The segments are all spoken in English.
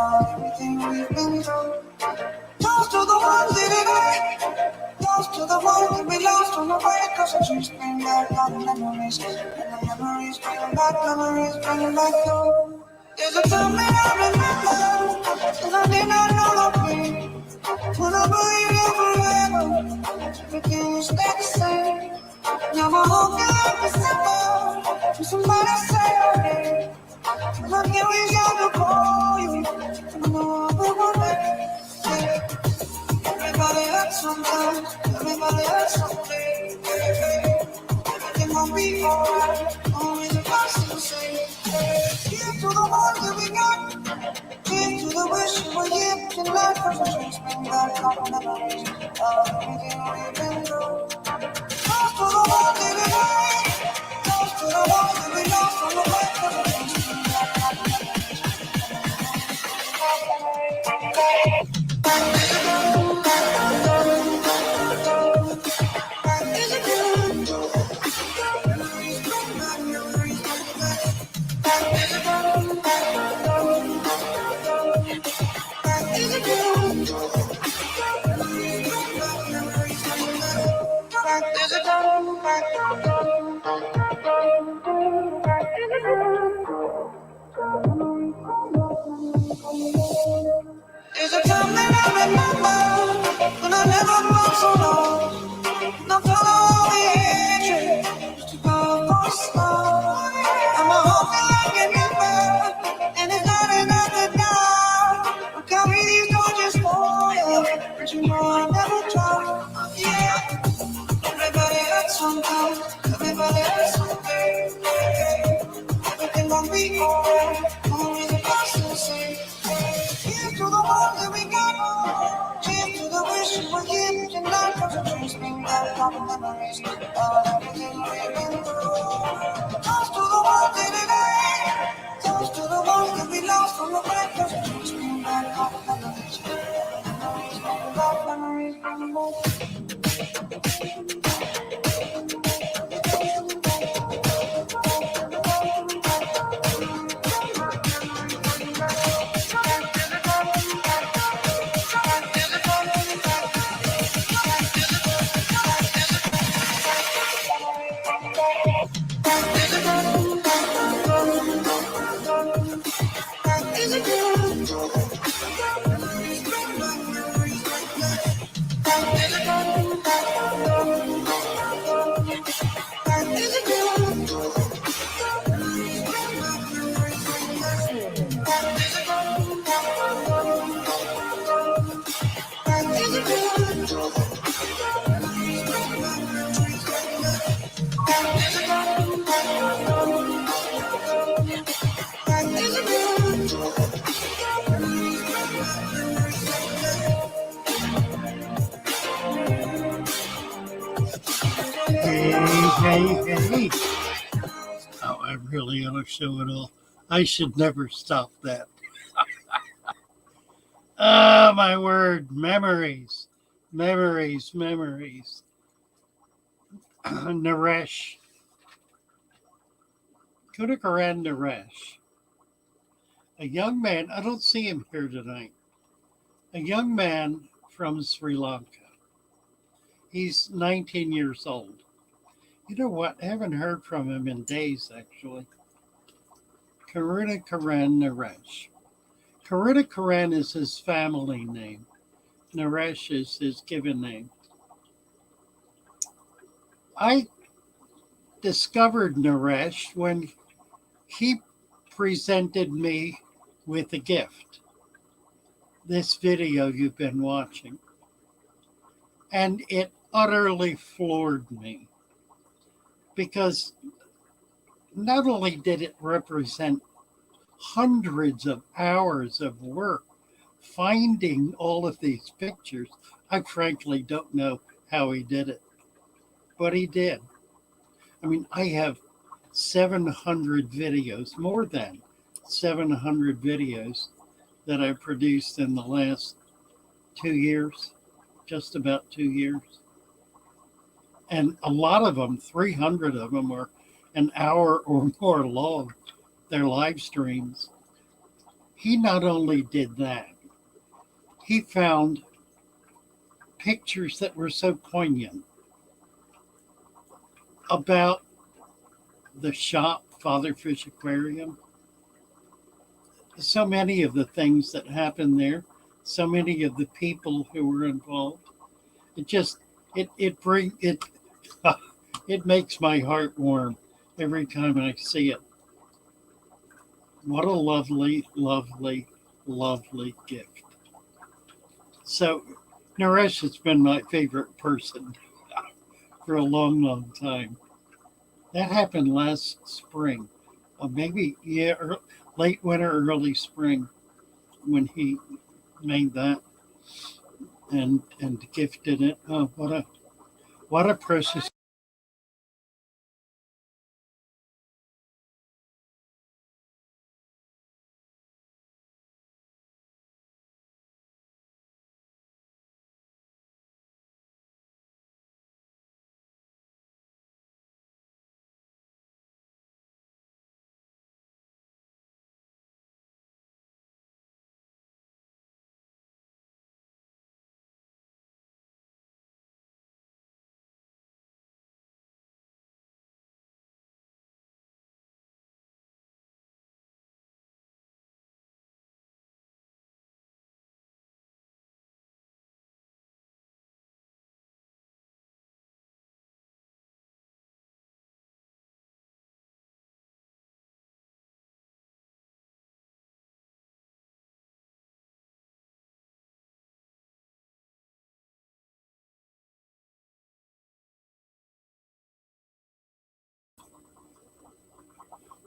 everything we've been through. Toast to the ones that didn't. Toast to the ones that we lost on the way. Cause the dreams bring back all the memories. And the memories bring back you. There's a time that I remember, and I did not know the pain. When I believe you forever, everything will stay the same. Now my whole life is simple. Till somebody say your name. I can't reach out to call you. I know I'll be one day. Everybody hurts sometimes. Everybody hurts someday. Everything gon' be alright. Always a constant say. Here's to the ones that we got. Here's to the wish you were here tonight. Cause the dreams bring back all the memories of everything we've been through. Toast to the ones that we got. Toast to the ones that we lost on the way. Cause the dreams bring back all the There's a time that I remember when I never felt so low. And I felt all the hatred just to go for a start. I'm a hoping I can remember, and it's not enough to die. I'll carry these torches for you, but you know I never try. Yeah, everybody hurts sometimes, everybody hurts someday. Everything gon' be alright, always a constant say. Here's to the ones that we got. Cheers to the wish you were here tonight. Cause the dreams bring back all the memories of everything we've been through. Toast to the ones that didn't. Toast to the ones that we lost on the way. Cause the dreams bring back all the memories. Memories bring back, memories bring back. Hey. Oh, I really ought to show it all. I should never stop that. Oh, my word. Memories. Naresh. Kudakaran Naresh. A young man, I don't see him here tonight. A young man from Sri Lanka. He's 19 years old. You know what? I haven't heard from him in days, actually. Kudakaran Naresh. Kudakaran is his family name. Naresh is his given name. I discovered Naresh when he presented me with a gift. This video you've been watching. And it utterly floored me. Because not only did it represent hundreds of hours of work finding all of these pictures, I frankly don't know how he did it, but he did. I mean, I have 700 videos, more than 700 videos that I produced in the last 2 years, just about 2 years. And a lot of them, 300 of them, are an hour or more long. They're live streams. He not only did that, he found pictures that were so poignant about the shop, Father Fish Aquarium. So many of the things that happened there, so many of the people who were involved. It just it bring it it makes my heart warm every time I see it. What a lovely, lovely, lovely gift. So Naresh has been my favorite person for a long, long time. That happened last spring, maybe late winter, early spring, when he made that and gifted it. Oh, what a precious.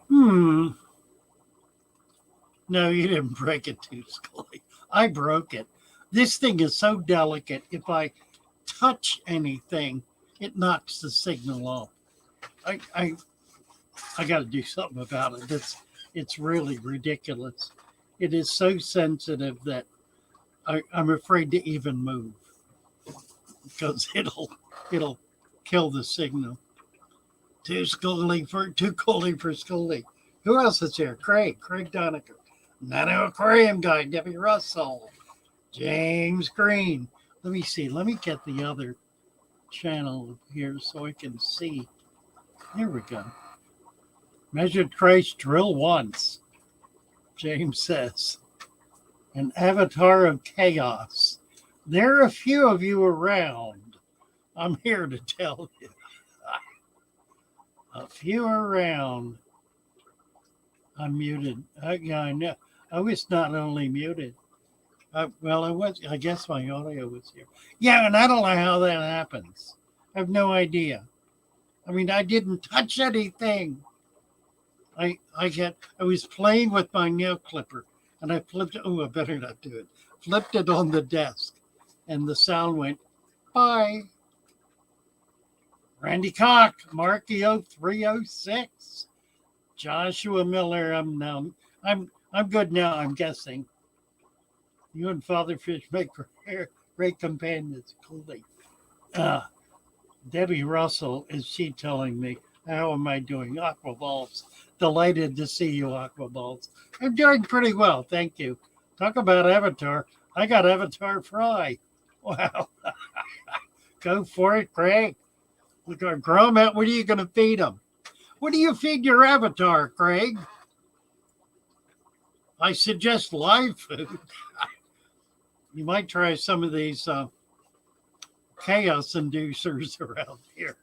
Hmm. No, you didn't break it too, Scully. I broke it. This thing is so delicate. If I touch anything, it knocks the signal off. I I, I got to do something about it. It's really ridiculous. It is so sensitive that I'm afraid to even move because it'll kill the signal. Too Scully for Scully. Who else is here? Craig Donecker, Nano Aquarium Guy, Debbie Russell, James Green. Let me see. Let me get the other channel here so I can see. Here we go. Measured trace, drill once, James says. An avatar of chaos. There are a few of you around. I'm here to tell you. A few around. I'm muted. Yeah, I know. I was not only muted. Well, I was. I guess my audio was here. Yeah, and I don't know how that happens. I have no idea. I mean, I didn't touch anything. I was playing with my nail clipper and I flipped it. Oh, I better not do it. Flipped it on the desk and the sound went, bye. Randy Cock, Markio 306. Joshua Miller, I'm good now, I'm guessing. You and Father Fish make great companions. Coolly. Uh, Debbie Russell, is she telling me, how am I doing? Aqua Balls. Delighted to see you, Aqua Balls. I'm doing pretty well, thank you. Talk about Avatar. I got Avatar Fry. Wow. Go for it, Craig. Look, grow them out. What are you going to feed them? What do you feed your Avatar, Craig? I suggest live food. You might try some of these chaos inducers around here.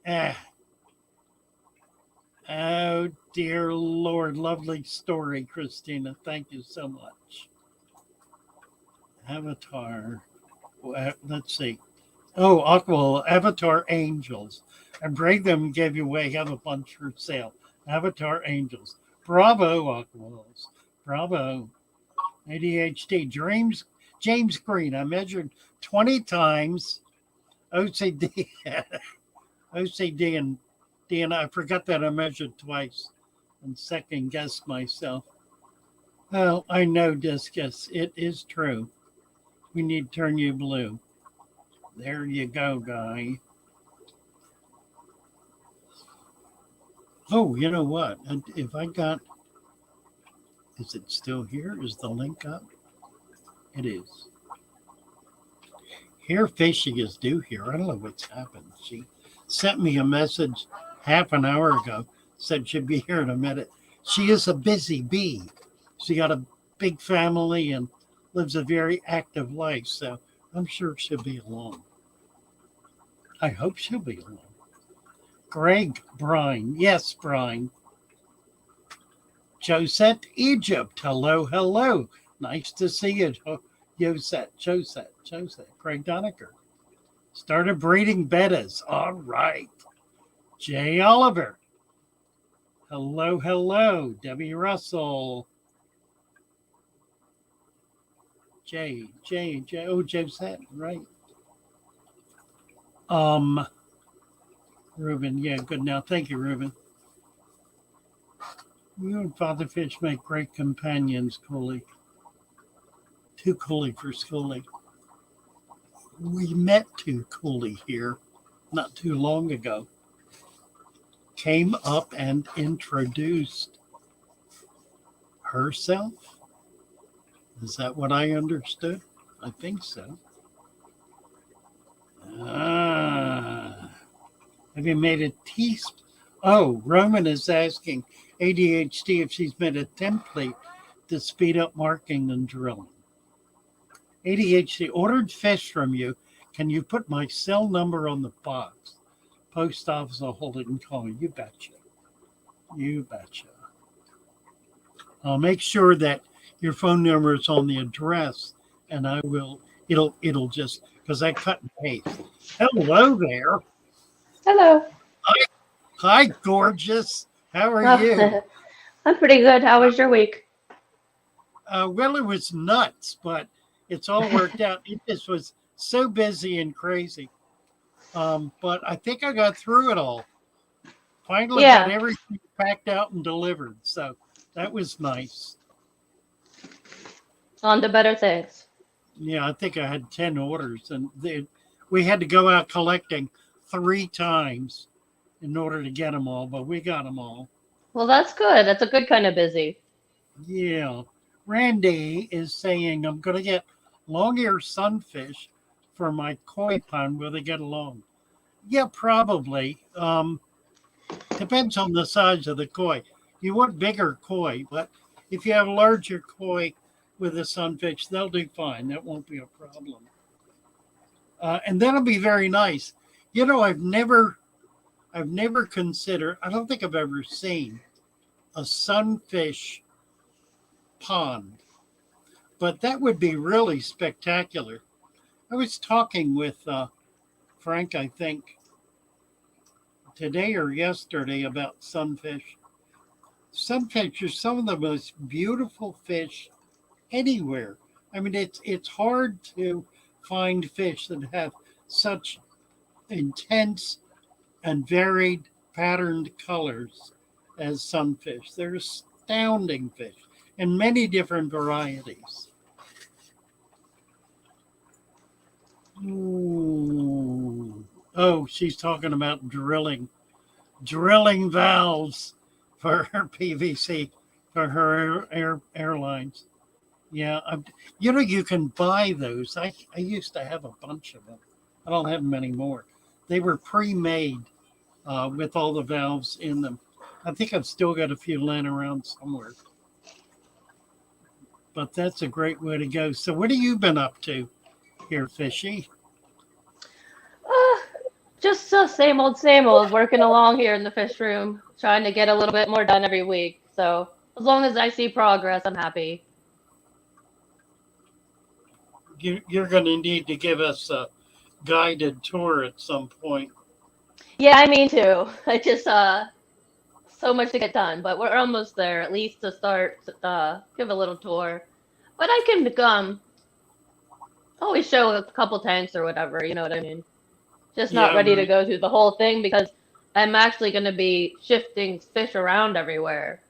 Eh. Oh, dear Lord. Lovely story, Christina. Thank you so much. Avatar. Let's see. Oh, Aqua, Avatar Angels. And break them gave you away. Have a bunch for sale. Avatar Angels. Bravo, Aquas. Bravo. ADHD. James Green. I measured 20 times. OCD. OCD and I forgot that I measured twice and second guessed myself. Well, I know, Discus. It is true. We need to turn you blue. There you go, guy. Oh, you know what? If I got Is it still here? Is the link up? It is. Here, Fishy is due here. I don't know what's happened. She sent me a message half an hour ago, said she'd be here in a minute. She is a busy bee. She got a big family and lives a very active life, so I'm sure she'll be along. I hope she'll be along. Greg Brine. Yes, Brine. Josette, Egypt. Hello, hello. Nice to see you, Josette. Craig Doniker. Started breeding bettas. All right. Jay Oliver. Hello, hello. Debbie Russell. Jay. Oh, Josette, right. Ruben, yeah, good now. Thank you, Ruben. You and Father Fish make great companions, Cooley. Too Cooley for Schoolie. We met Too Cooley here not too long ago. Came up and introduced herself. Is that what I understood? I think so. Have you made a teaspoon? Oh, Roman is asking ADHD if she's made a template to speed up marking and drilling. ADHD, ordered fish from you. Can you put my cell number on the box? Post office will hold it and call me. You betcha. You betcha. I'll make sure that your phone number is on the address, and I will. It'll just because I cut and paste. Hello there. Hello. Hi, gorgeous. How are you? I'm pretty good. How was your week? Well, it was nuts, but it's all worked out. It just was so busy and crazy. But I think I got through it all. Finally got everything packed out and delivered. So that was nice. On to better things. Yeah, I think I had 10 orders, and we had to go out collecting 3 times in order to get them all, but we got them all. Well, that's good. That's a good kind of busy. Yeah. Randy is saying, I'm going to get long-eared sunfish for my koi pond. Will they get along? Yeah, probably. Depends on the size of the koi. You want bigger koi, but if you have larger koi with the sunfish, they'll do fine. That won't be a problem. And that'll be very nice. You know, I've never considered, I don't think I've ever seen a sunfish pond, but that would be really spectacular. I was talking with Frank, I think, today or yesterday about sunfish. Sunfish are some of the most beautiful fish anywhere. I mean, it's hard to find fish that have such intense and varied patterned colors as sunfish. They're astounding fish in many different varieties. Ooh. Oh, she's talking about drilling valves for her PVC, for her airlines. Yeah, you can buy those. I used to have a bunch of them. I don't have them anymore. They were pre-made with all the valves in them. I think I've still got a few laying around somewhere. But that's a great way to go. So what have you been up to here, Fishy? Just the same old, working along here in the fish room, trying to get a little bit more done every week. So as long as I see progress, I'm happy. You're going to need to give us a guided tour at some point. Yeah, I mean to. I just so much to get done, but we're almost there. At least to start, give a little tour. But I can always show a couple tanks or whatever. You know what I mean? Just not ready to go through the whole thing because I'm actually going to be shifting fish around everywhere.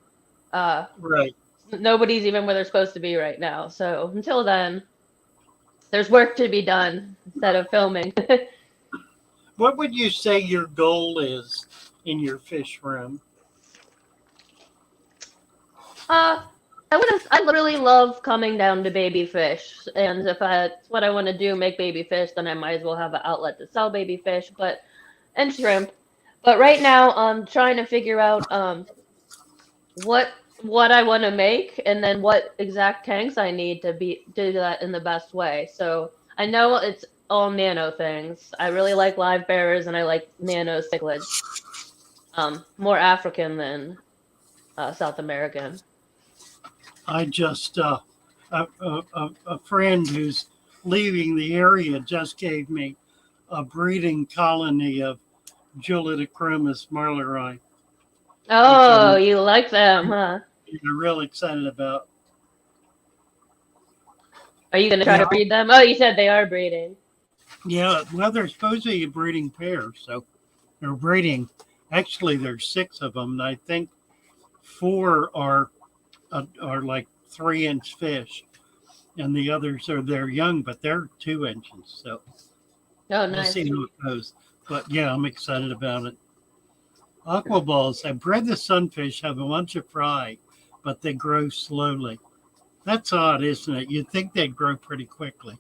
Right. Nobody's even where they're supposed to be right now. So until then, there's work to be done instead of filming. What would you say your goal is in your fish room? I literally love coming down to baby fish, and if that's what I want to do, make baby fish, then I might as well have an outlet to sell baby fish, but and shrimp. But right now, I'm trying to figure out what what I want to make, and then what exact tanks I need to be do that in the best way. So I know it's all nano things. I really like live bearers, and I like nano cichlids. More African than South American. I just a friend who's leaving the area just gave me a breeding colony of Julidochromous marleri, which Oh, you like them, huh? real excited about. Are you gonna try Yeah, to breed them? Oh, you said they are breeding. yeah. Well, they're supposed to be a breeding pair, so they're breeding. Actually, there's 6 of them. And I think 4 are like 3-inch fish, and the others are they're young, but they're 2 inches. So Oh, we'll nice. see how it goes. But yeah, I'm excited about it. Aqua balls. I bred the sunfish, have a bunch of fry, but they grow slowly. That's odd, isn't it? You'd think they'd grow pretty quickly.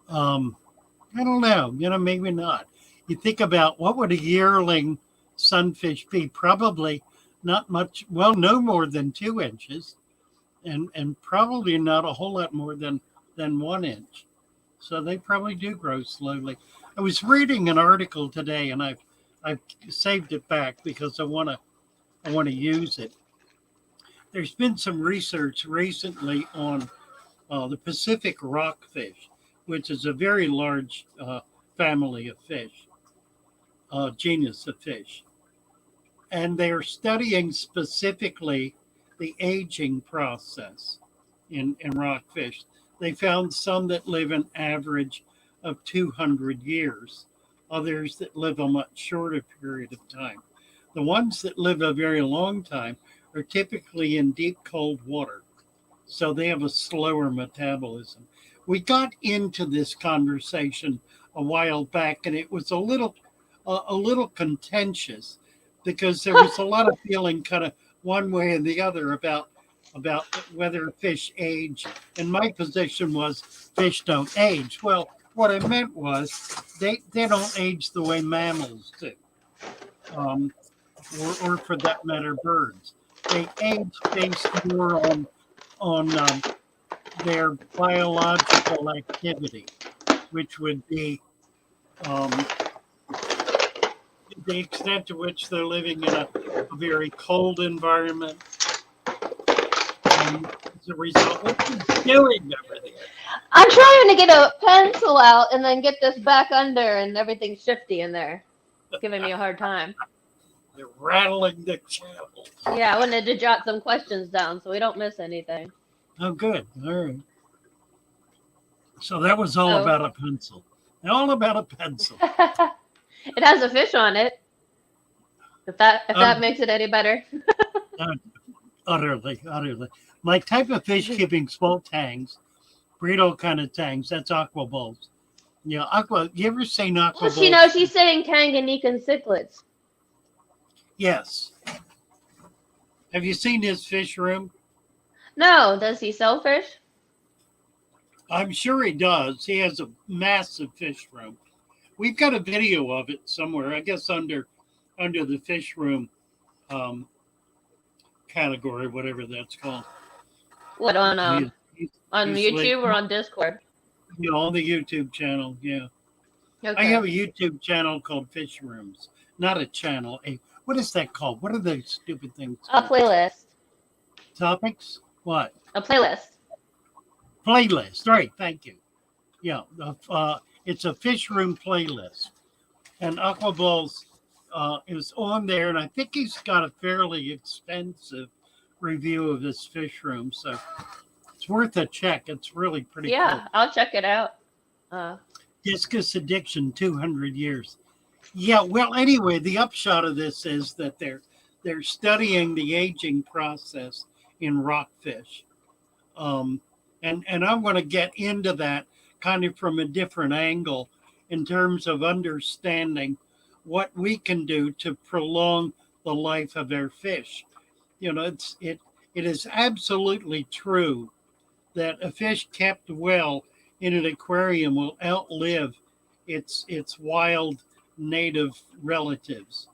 Um, I don't know. Maybe not. You think about what would a yearling sunfish be? Probably not much. Well, no more than 2 inches, and probably not a whole lot more than 1 inch. So they probably do grow slowly. I was reading an article today, and I've saved it back because I want to use it. There's been some research recently on the Pacific rockfish, which is a very large family of fish, genus of fish. And they're studying specifically the aging process in rockfish. They found some that live an average of 200 years, others that live a much shorter period of time. The ones that live a very long time are typically in deep cold water, so they have a slower metabolism. We got into this conversation a while back, and it was a little contentious because there was a lot of feeling kind of one way or the other about whether fish age. And my position was fish don't age. Well, what I meant was they don't age the way mammals do, um, or for that matter, birds. They age based more on their biological activity, which would be um, the extent to which they're living in a very cold environment. And as a result, what are you doing over there? I'm trying to get a pencil out and then get this back under, and everything's shifty in there. It's giving me a hard time. They're rattling the channels. Yeah, I wanted to jot some questions down so we don't miss anything. Oh, good. All right. So that was all So, about a pencil. All about a pencil. it has a fish on it. If that Um, makes it any better. uh, utterly. My type of fish keeping small tanks, breed all kind of tanks. That's aqua balls. Yeah, aqua. You ever seen aqua Well, balls? she's saying Tanganyika cichlids. Yes. Have you seen his fish room? No, does he sell fish? I'm sure he does. He has a massive fish room. We've got a video of it somewhere. I guess under the fish room um, category, whatever that's called. What on He's like, YouTube or on Discord? on the YouTube channel. Yeah, I Okay. have a YouTube channel called Fish Rooms. Not a channel. What is that called? What are those stupid things A called? playlist. Topics? What? A playlist. Playlist. Right. Thank you. Yeah. It's a fish room playlist, and Aquaballs is on there, and I think he's got a fairly extensive review of this fish room, so it's worth a check. It's really pretty cool. Yeah, I'll check it out. Discus addiction, 200 years. Yeah. Well, anyway, the upshot of this is that they're studying the aging process in rockfish, and I'm going to get into that kind of from a different angle in terms of understanding what we can do to prolong the life of our fish. It's It is absolutely true that a fish kept well in an aquarium will outlive its wild native relatives.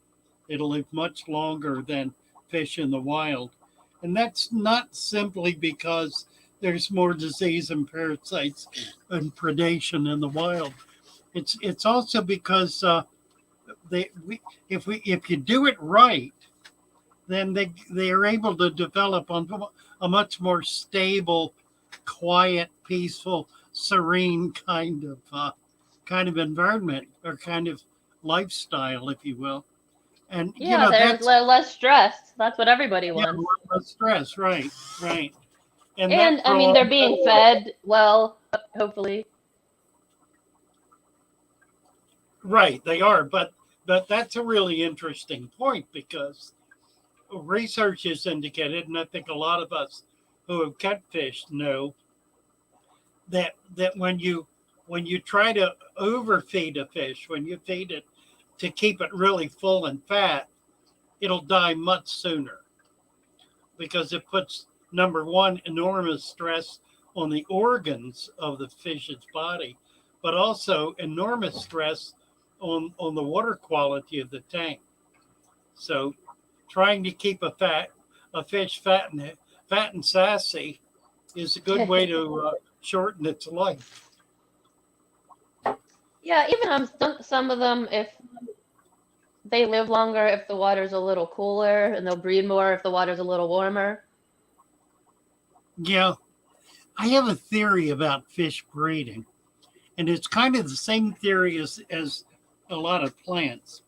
It'll live much longer than fish in the wild. And that's not simply because there's more disease and parasites and predation in the wild. It's also because they we, if you do it right, then they are able to develop on a much more stable, quiet, peaceful, serene kind of environment or kind of lifestyle, if you will. And Yeah, there's that's less stress. That's what everybody yeah, wants. less stress, right, right. And that And I for mean, all they're being fed well, hopefully. right, they are, but that's a really interesting point because research has indicated, and I think a lot of us who have catfish know that when you try to overfeed a fish, when you feed it to keep it really full and fat, it'll die much sooner because it puts number one enormous stress on the organs of the fish's body, but also enormous stress on the water quality of the tank. So trying to keep a fish fat and sassy is a good way to shorten its life. Yeah, even some of them, if they live longer if the water's a little cooler, and they'll breed more if the water's a little warmer. Yeah, I have a theory about fish breeding, and it's kind of the same theory as a lot of plants.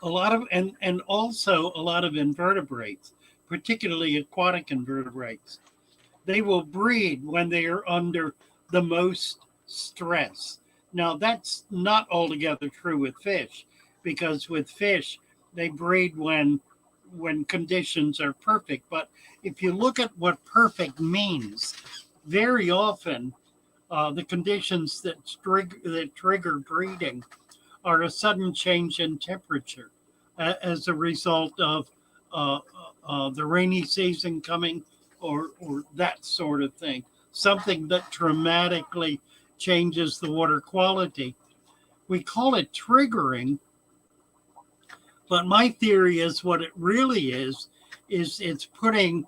A lot of and also a lot of invertebrates, particularly aquatic invertebrates. They will breed when they are under the most stress. Now that's not altogether true with fish, because with fish they breed when conditions are perfect. But if you look at what perfect means, very often the conditions that trigger breeding are a sudden change in temperature as a result of uh, the rainy season coming or that sort of thing. Something that dramatically changes the water quality. We call it triggering, but my theory is what it really is it's putting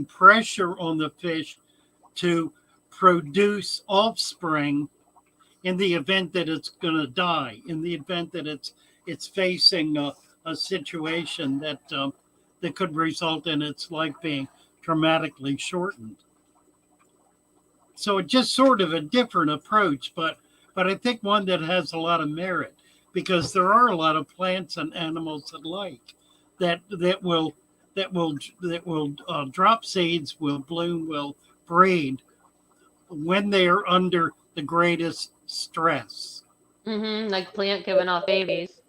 pressure on the fish to produce offspring in the event that it's going to die, in the event that it's facing a situation that could result in its life being dramatically shortened. So it's just sort of a different approach, but I think one that has a lot of merit because there are a lot of plants and animals alike that will drop seeds, will bloom, will breed when they are under the greatest stress. Like plant giving off babies.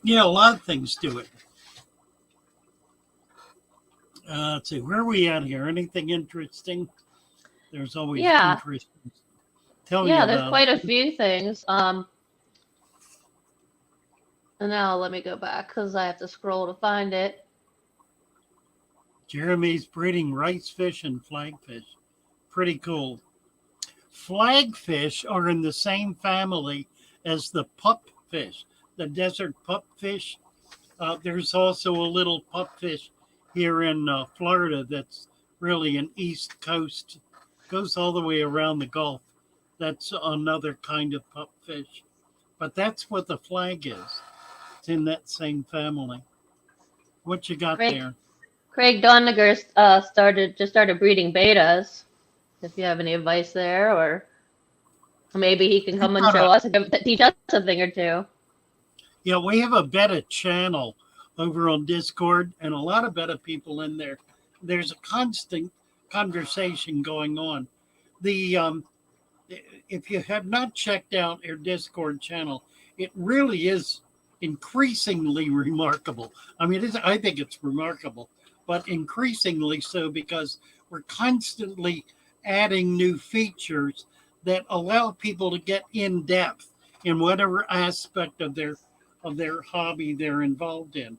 Yeah, a lot of things do it. Let's see, where are we at here? Anything interesting? There's always Yeah, interesting. Tell me yeah, there's about quite a it. few things. And now let me go back because I have to scroll to find it. Jeremy's breeding rice fish and flagfish. Pretty cool. Flagfish are in the same family as the pupfish, the desert pupfish. There's also a little pupfish here in Florida that's really an East Coast, goes all the way around the Gulf. That's another kind of pupfish. But that's what the flag is. It's in that same family. What you got Craig there? Craig Doniger started breeding betas. If you have any advice there, or maybe he can We've come and got show a us and teach us a thing or two. Yeah, we have a beta channel over on Discord, and a lot of beta people in there. There's a constant conversation going on. The If you have not checked out our Discord channel, it really is increasingly remarkable. I mean, I think it's remarkable, but increasingly so because we're constantly adding new features that allow people to get in depth in whatever aspect of their hobby they're involved in.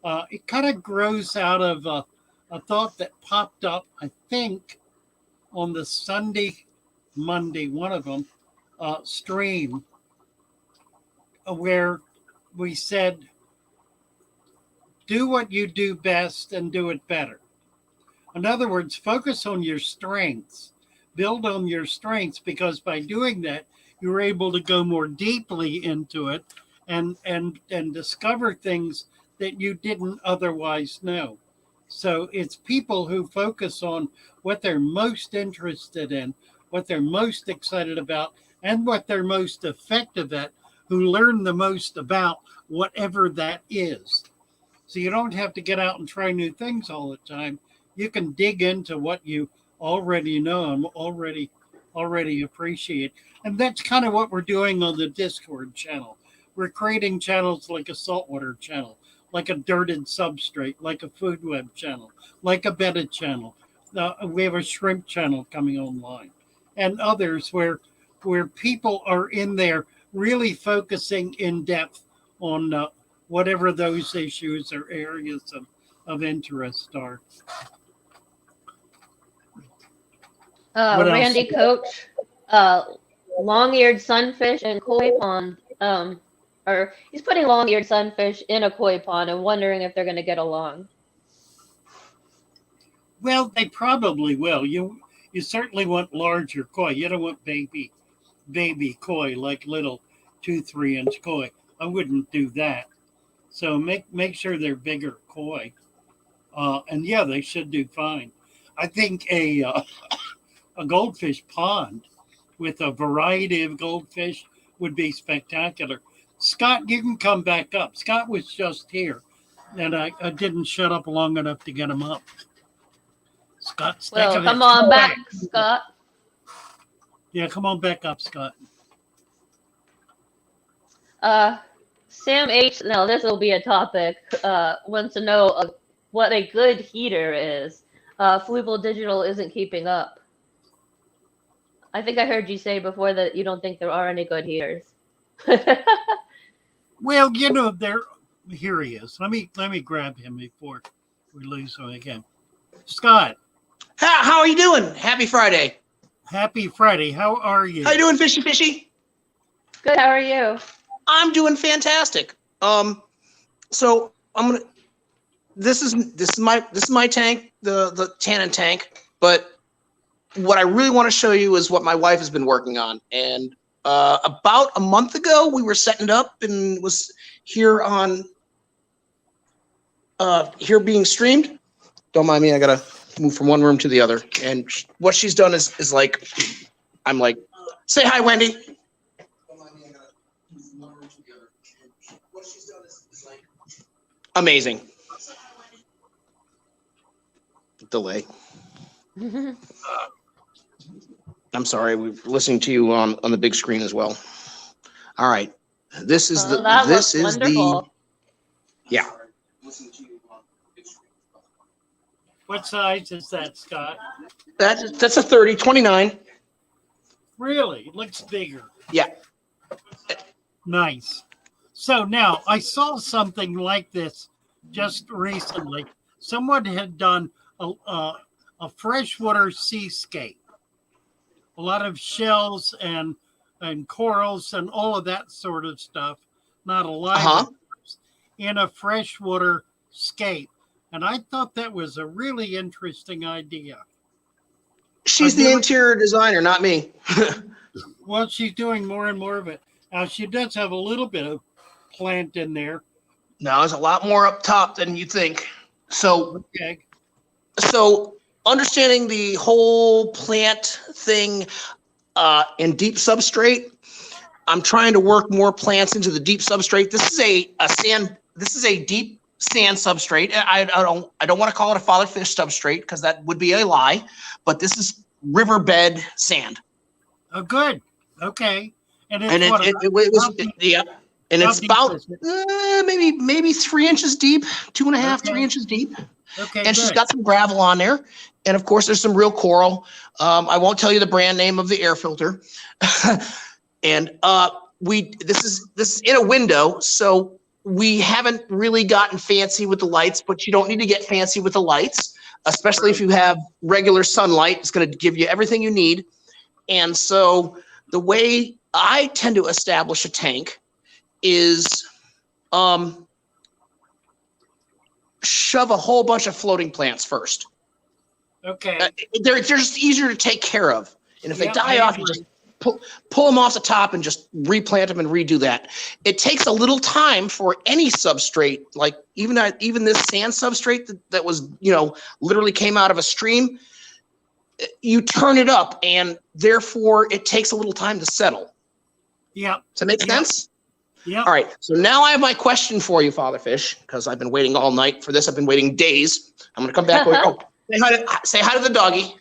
It kind of grows out of a thought that popped up, I think, on the Monday, one of them, stream, where we said, do what you do best and do it better. In other words, focus on your strengths, build on your strengths, because by doing that, you're able to go more deeply into it and discover things that you didn't otherwise know. So it's people who focus on what they're most interested in, what they're most excited about, and what they're most effective at, who learn the most about whatever that is. So you don't have to get out and try new things all the time. You can dig into what you already know and already appreciate. And that's kind of what we're doing on the Discord channel. We're creating channels like a saltwater channel, like a dirted substrate, like a food web channel, like a betta channel. We have a shrimp channel coming online, and others where people are in there really focusing in depth on whatever those issues or areas of interest are. Randy Coach, long-eared sunfish and koi pond, or he's putting long-eared sunfish in a koi pond and wondering if they're going to get along. Well, they probably will. You certainly want larger koi. You don't want baby koi, like little 2-3 inch koi. I wouldn't do that. So make sure they're bigger koi, and yeah, they should do fine. I think a goldfish pond with a variety of goldfish would be spectacular. Scott, you can come back up. Scott was just here, and I didn't shut up long enough to get him up. Scott, well, come on back, Scott. Yeah, come on back up, Scott. Sam H. Now this will be a topic. Wants to know what a good heater is. Fluval Digital isn't keeping up. I think I heard you say before that you don't think there are any good heaters. Well, you know, here he is. Let me grab him before we lose him again. Scott. How are you doing? Happy Friday. Happy Friday. How are you? How you doing, Fishy? Good. How are you? I'm doing fantastic. So I'm gonna. This is my tank, the tannin tank. But what I really want to show you is what my wife has been working on. And about a month ago, we were setting it up and was here on here being streamed. Don't mind me. I gotta move from one room to the other. And what she's done is like, I'm like, say hi, Wendy. Amazing. Delay. I'm sorry, we're listening to you on the big screen as well. All right. This is wonderful. Yeah. What size is that, Scott? That's a 30, 29. Really? It looks bigger. Yeah. Nice. So now I saw something like this just recently. Someone had done a freshwater seascape. A lot of shells and corals and all of that sort of stuff. Not alive in a freshwater scape. And I thought that was a really interesting idea. She's the interior designer, not me. Well, she's doing more and more of it. Now, she does have a little bit of plant in there. No, there's a lot more up top than you think. So, okay. So understanding the whole plant thing in deep substrate, I'm trying to work more plants into the deep substrate. This is a deep sand substrate. I don't want to call it a fatherfish substrate because that would be a lie, but this is riverbed sand. Oh, good. Okay. And it's about maybe 3 inches deep, 2.5, 3 inches deep. Okay. And she's got some gravel on there, and of course there's some real coral. I won't tell you the brand name of the air filter. And this is in a window, so we haven't really gotten fancy with the lights, but you don't need to get fancy with the lights, especially if you have regular sunlight. It's going to give you everything you need. And so the way I tend to establish a tank is shove a whole bunch of floating plants first. Okay. They're just easier to take care of. And if they Yeah, die I off, you agree. just pull them off the top and just replant them and redo that. It takes a little time for any substrate, like even this sand substrate that was, literally came out of a stream. You turn it up, and therefore it takes a little time to settle. Yeah. Does that make sense? Yeah. All right. So now I have my question for you, Father Fish, because I've been waiting all night for this. I've been waiting days. I'm going to come back. Say hi to the doggy.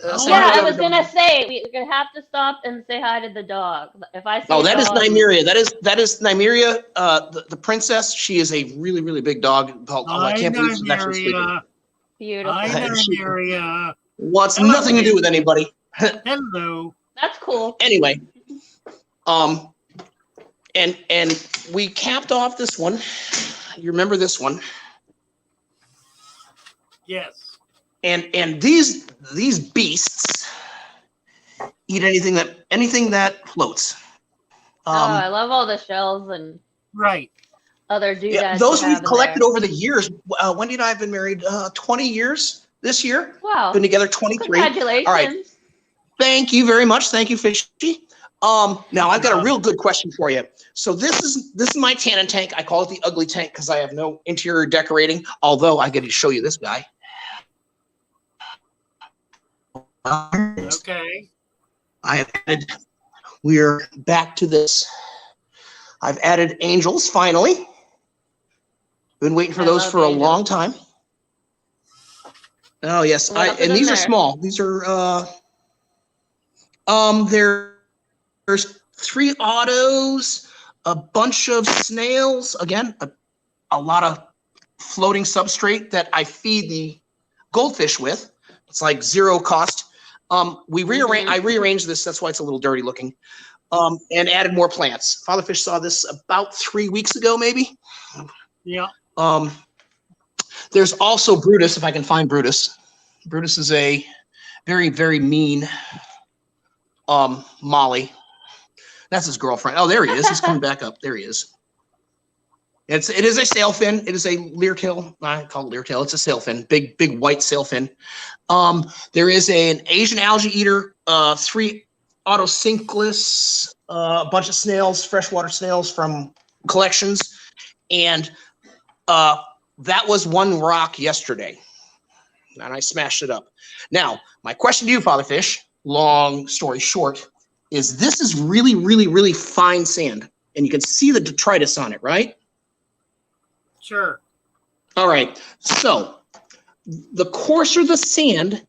Yeah, I was gonna say we're gonna have to stop and say hi to the dog. If I see that is Nymeria. That is Nymeria, the princess. She is a really, really big dog. I can't believe she's actually sleeping. Beautiful. Hi, Nymeria. Wants nothing to do with anybody. Hello. That's cool. Anyway, and we capped off this one. You remember this one? Yes. And these beasts eat anything that floats. I love all the shells and Right. other doodads. Yeah, those we've collected over the years. Wendy and I have been married 20 years this year. Wow. Been together 23. Congratulations. All right. Thank you very much. Thank you, Fishy. Now I've got a real good question for you. So this is my tannin tank. I call it the ugly tank because I have no interior decorating, although I get to show you this guy. Okay. We're back to this. I've added angels finally. Been waiting for those for a long time. Oh yes, and these are small. These are there's 3 autos, a bunch of snails. Again, a lot of floating substrate that I feed the goldfish with. It's like 0 cost. I rearranged this. That's why it's a little dirty looking. And added more plants. Father Fish saw this about 3 weeks ago, maybe. Yeah. There's also Brutus, if I can find Brutus. Brutus is a very, very mean Molly. That's his girlfriend. Oh, there he is. He's coming back up. There he is. It is a sailfin. It is a leertail. I call it leertail. It's a sailfin. Big white sailfin. There is an Asian algae eater, 3 autosynclus, a bunch of snails, freshwater snails from collections, and that was 1 rock yesterday, and I smashed it up. Now, my question to you, Father Fish, long story short, is this is really, really, really fine sand, and you can see the detritus on it, right? Sure. All right. So the coarser the sand,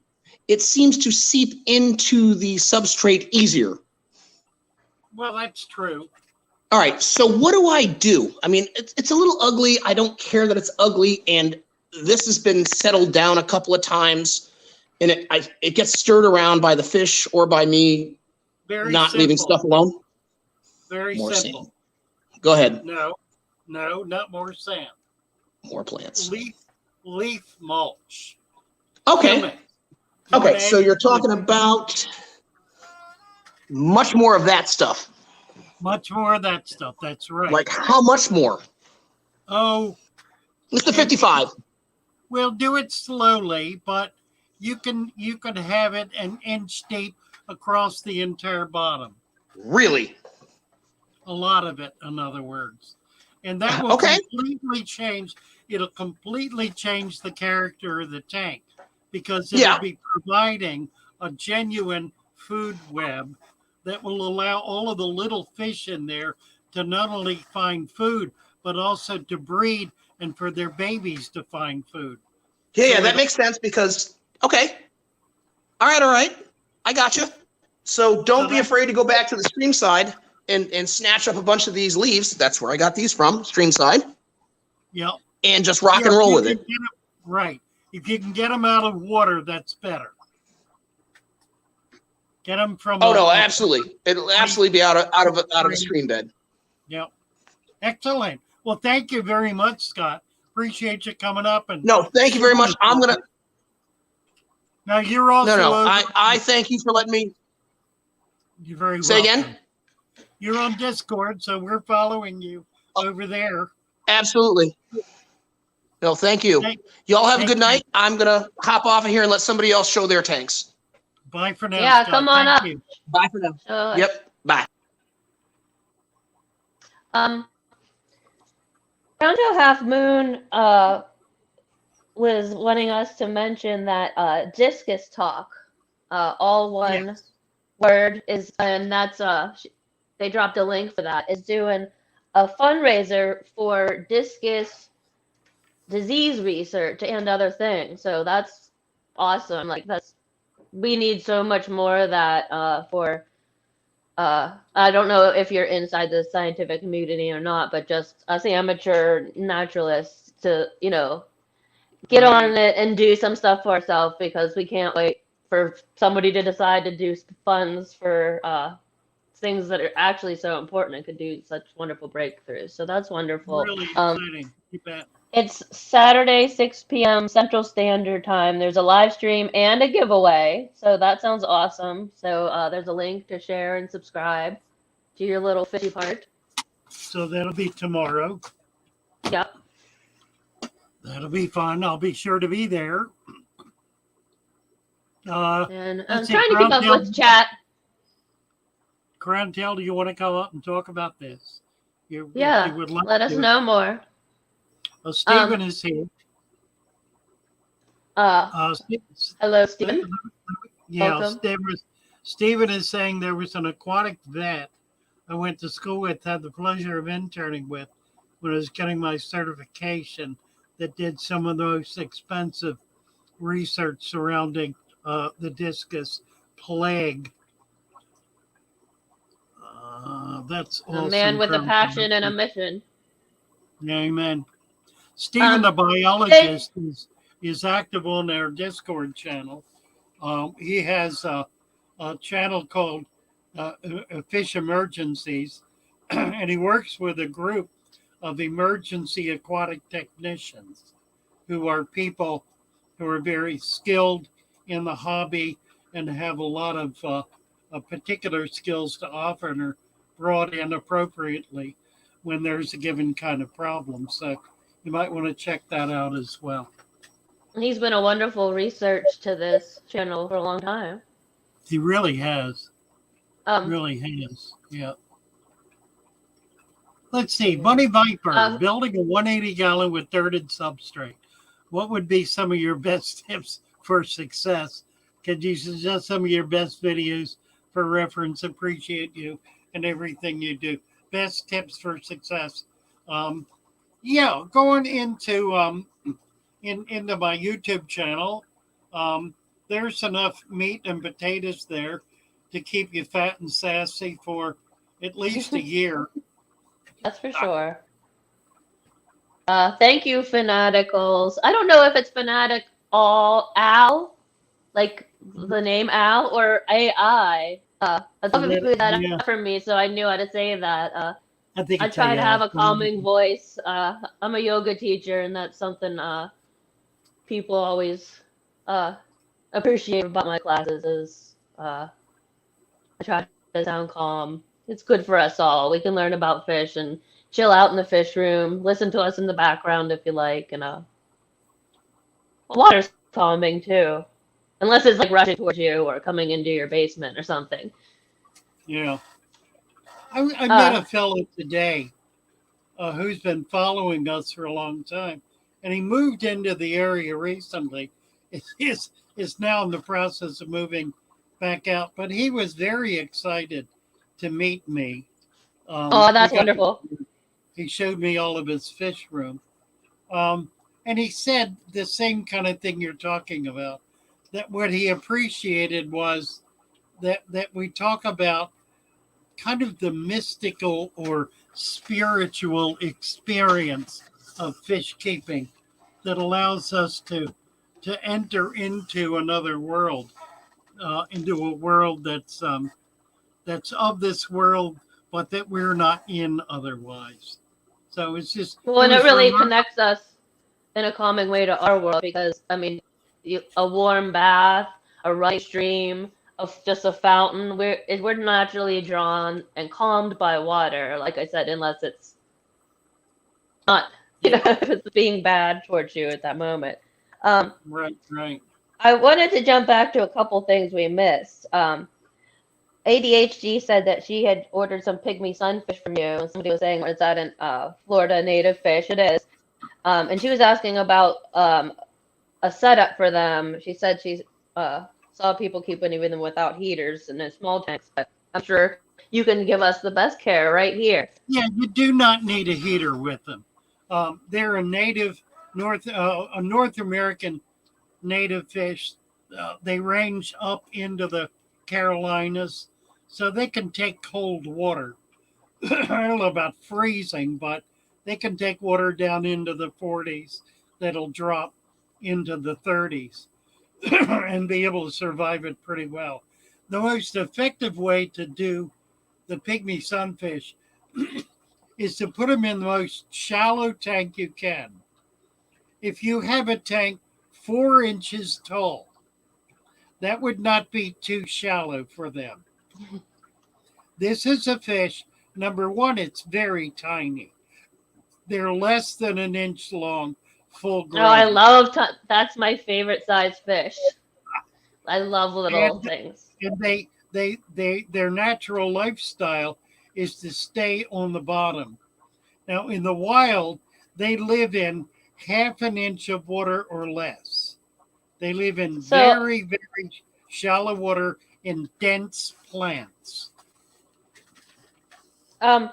it seems to seep into the substrate easier. Well, that's true. All right. So what do I do? I mean, it's a little ugly. I don't care that it's ugly. And this has been settled down a couple of times. And it gets stirred around by the fish or by me not leaving stuff alone. Very more simple. Sand. Go ahead. No, not more sand. More plants. Leaf mulch. Okay. Okay, so you're talking about much more of that stuff. Much more of that stuff. That's right. Like how much more? Oh, Mr. 55. We'll do it slowly, but you can have it an inch deep across the entire bottom. Really? A lot of it, in other words. And that will completely change. It'll completely change the character of the tank because it'll be providing a genuine food web that will allow all of the little fish in there to not only find food, but also to breed and for their babies to find food. Yeah, that makes sense because, okay. All right. I got you. So don't be afraid to go back to the stream side and snatch up a bunch of these leaves. That's where I got these from, stream side. Yep. And just rock and roll with it. Right. If you can get them out of water, that's better. Get them from. Oh no, absolutely. It'll absolutely be out of a stream bed. Yep. Excellent. Well, thank you very much, Scott. Appreciate you coming up. And No, thank you very much. I'm gonna. Now you're also. No. I thank you for letting me. You're very Say welcome. again. You're on Discord, so we're following you over there. Absolutely. No, thank you. Y'all have a good night. I'm gonna hop off of here and let somebody else show their tanks. Bye for now. Yeah, Scott. come on Thank up. you. Bye for now. Yep. Bye. Round to Half Moon was wanting us to mention that Discus Talk, all one Yes. word, is, and that's they dropped a link for that, is doing a fundraiser for discus disease research and other things. So that's awesome. Like we need so much more of that for I don't know if you're inside the scientific community or not, but just us amateur naturalists to, get on it and do some stuff for ourselves, because we can't wait for somebody to decide to do funds for things that are actually so important and could do such wonderful breakthroughs. So that's wonderful. Really exciting. You bet. It's Saturday, 6 p.m. Central Standard Time. There's a live stream and a giveaway. So that sounds awesome. So there's a link to share and subscribe to your little fishy part. So that'll be tomorrow. Yep. That'll be fun. I'll be sure to be there. And I'm let's see, trying to keep up Groundtail- with chat. Groundtail, do you want to come up and talk about this? Yeah, you would like let us to. know more. Well, Stephen is here. Hello, Stephen. Yeah, Welcome. Stephen is saying there was an aquatic vet I went to school with, had the pleasure of interning with when I was getting my certification, that did some of the most expensive research surrounding the discus plague. That's awesome. A man with a Groundtail. passion and a mission. Amen. Stephen, the biologist, is active on our Discord channel. He has a channel called Fish Emergencies, and he works with a group of emergency aquatic technicians who are people who are very skilled in the hobby and have a lot of particular skills to offer and are brought in appropriately when there's a given kind of problem. So you might want to check that out as well. He's been a wonderful research to this channel for a long time. He really has. Um, Really has. Yeah. Let's see. Bunny Viper, building a 180 gallon with dirted substrate. What would be some of your best tips for success? Could you suggest some of your best videos for reference? Appreciate you and everything you do. Best tips for success. Yeah, going into into my YouTube channel, there's enough meat and potatoes there to keep you fat and sassy for at least a year. That's for sure. Thank you, Fanaticals. I don't know if it's Al, like the name Al, or AI. I'd love if you put that up for me so I knew how to say that. I try to have a calming voice. I'm a yoga teacher, and that's something people always appreciate about my classes is I try to sound calm. It's good for us all. We can learn about fish and chill out in the fish room. Listen to us in the background if you like. And water's calming too, unless it's like rushing towards you or coming into your basement or something. Yeah. I met a fellow today who's been following us for a long time, and he moved into the area recently. Is now in the process of moving back out, but he was very excited to meet me. That's wonderful. He showed me all of his fish room. And he said the same kind of thing you're talking about, that what he appreciated was that we talk about kind of the mystical or spiritual experience of fish keeping that allows us to enter into another world. into a world that's of this world, but that we're not in otherwise. So it's just Well, it and it was really remarkable. connects us in a calming way to our world because, I mean, a warm bath, a running stream, of just a fountain, we're naturally drawn and calmed by water. Like I said, unless it's not, Yeah, if it's being bad towards you at that moment. Um, right, right. I wanted to jump back to a couple things we missed. ADHD said that she had ordered some pygmy sunfish from you. Somebody was saying, is that an Florida native fish? It is. And she was asking about a setup for them. She said she saw people keeping even them without heaters in their small tanks, but I'm sure you can give us the best care right here. Yeah, you do not need a heater with them. They're a North American native fish. They range up into the Carolinas, so they can take cold water. I don't know about freezing, but they can take water down into the 40s that'll drop into the 30s and be able to survive it pretty well. The most effective way to do the pygmy sunfish is to put them in the most shallow tank you can. If you have a tank 4 inches tall, that would not be too shallow for them. This is a fish, number one, it's very tiny. They're less than an inch long, full Oh, I grown. love that's my favorite size fish. I love little And, things. and their natural lifestyle is to stay on the bottom. Now, in the wild, they live in half an inch of water or less. They live in So, very, very shallow water in dense plants. um,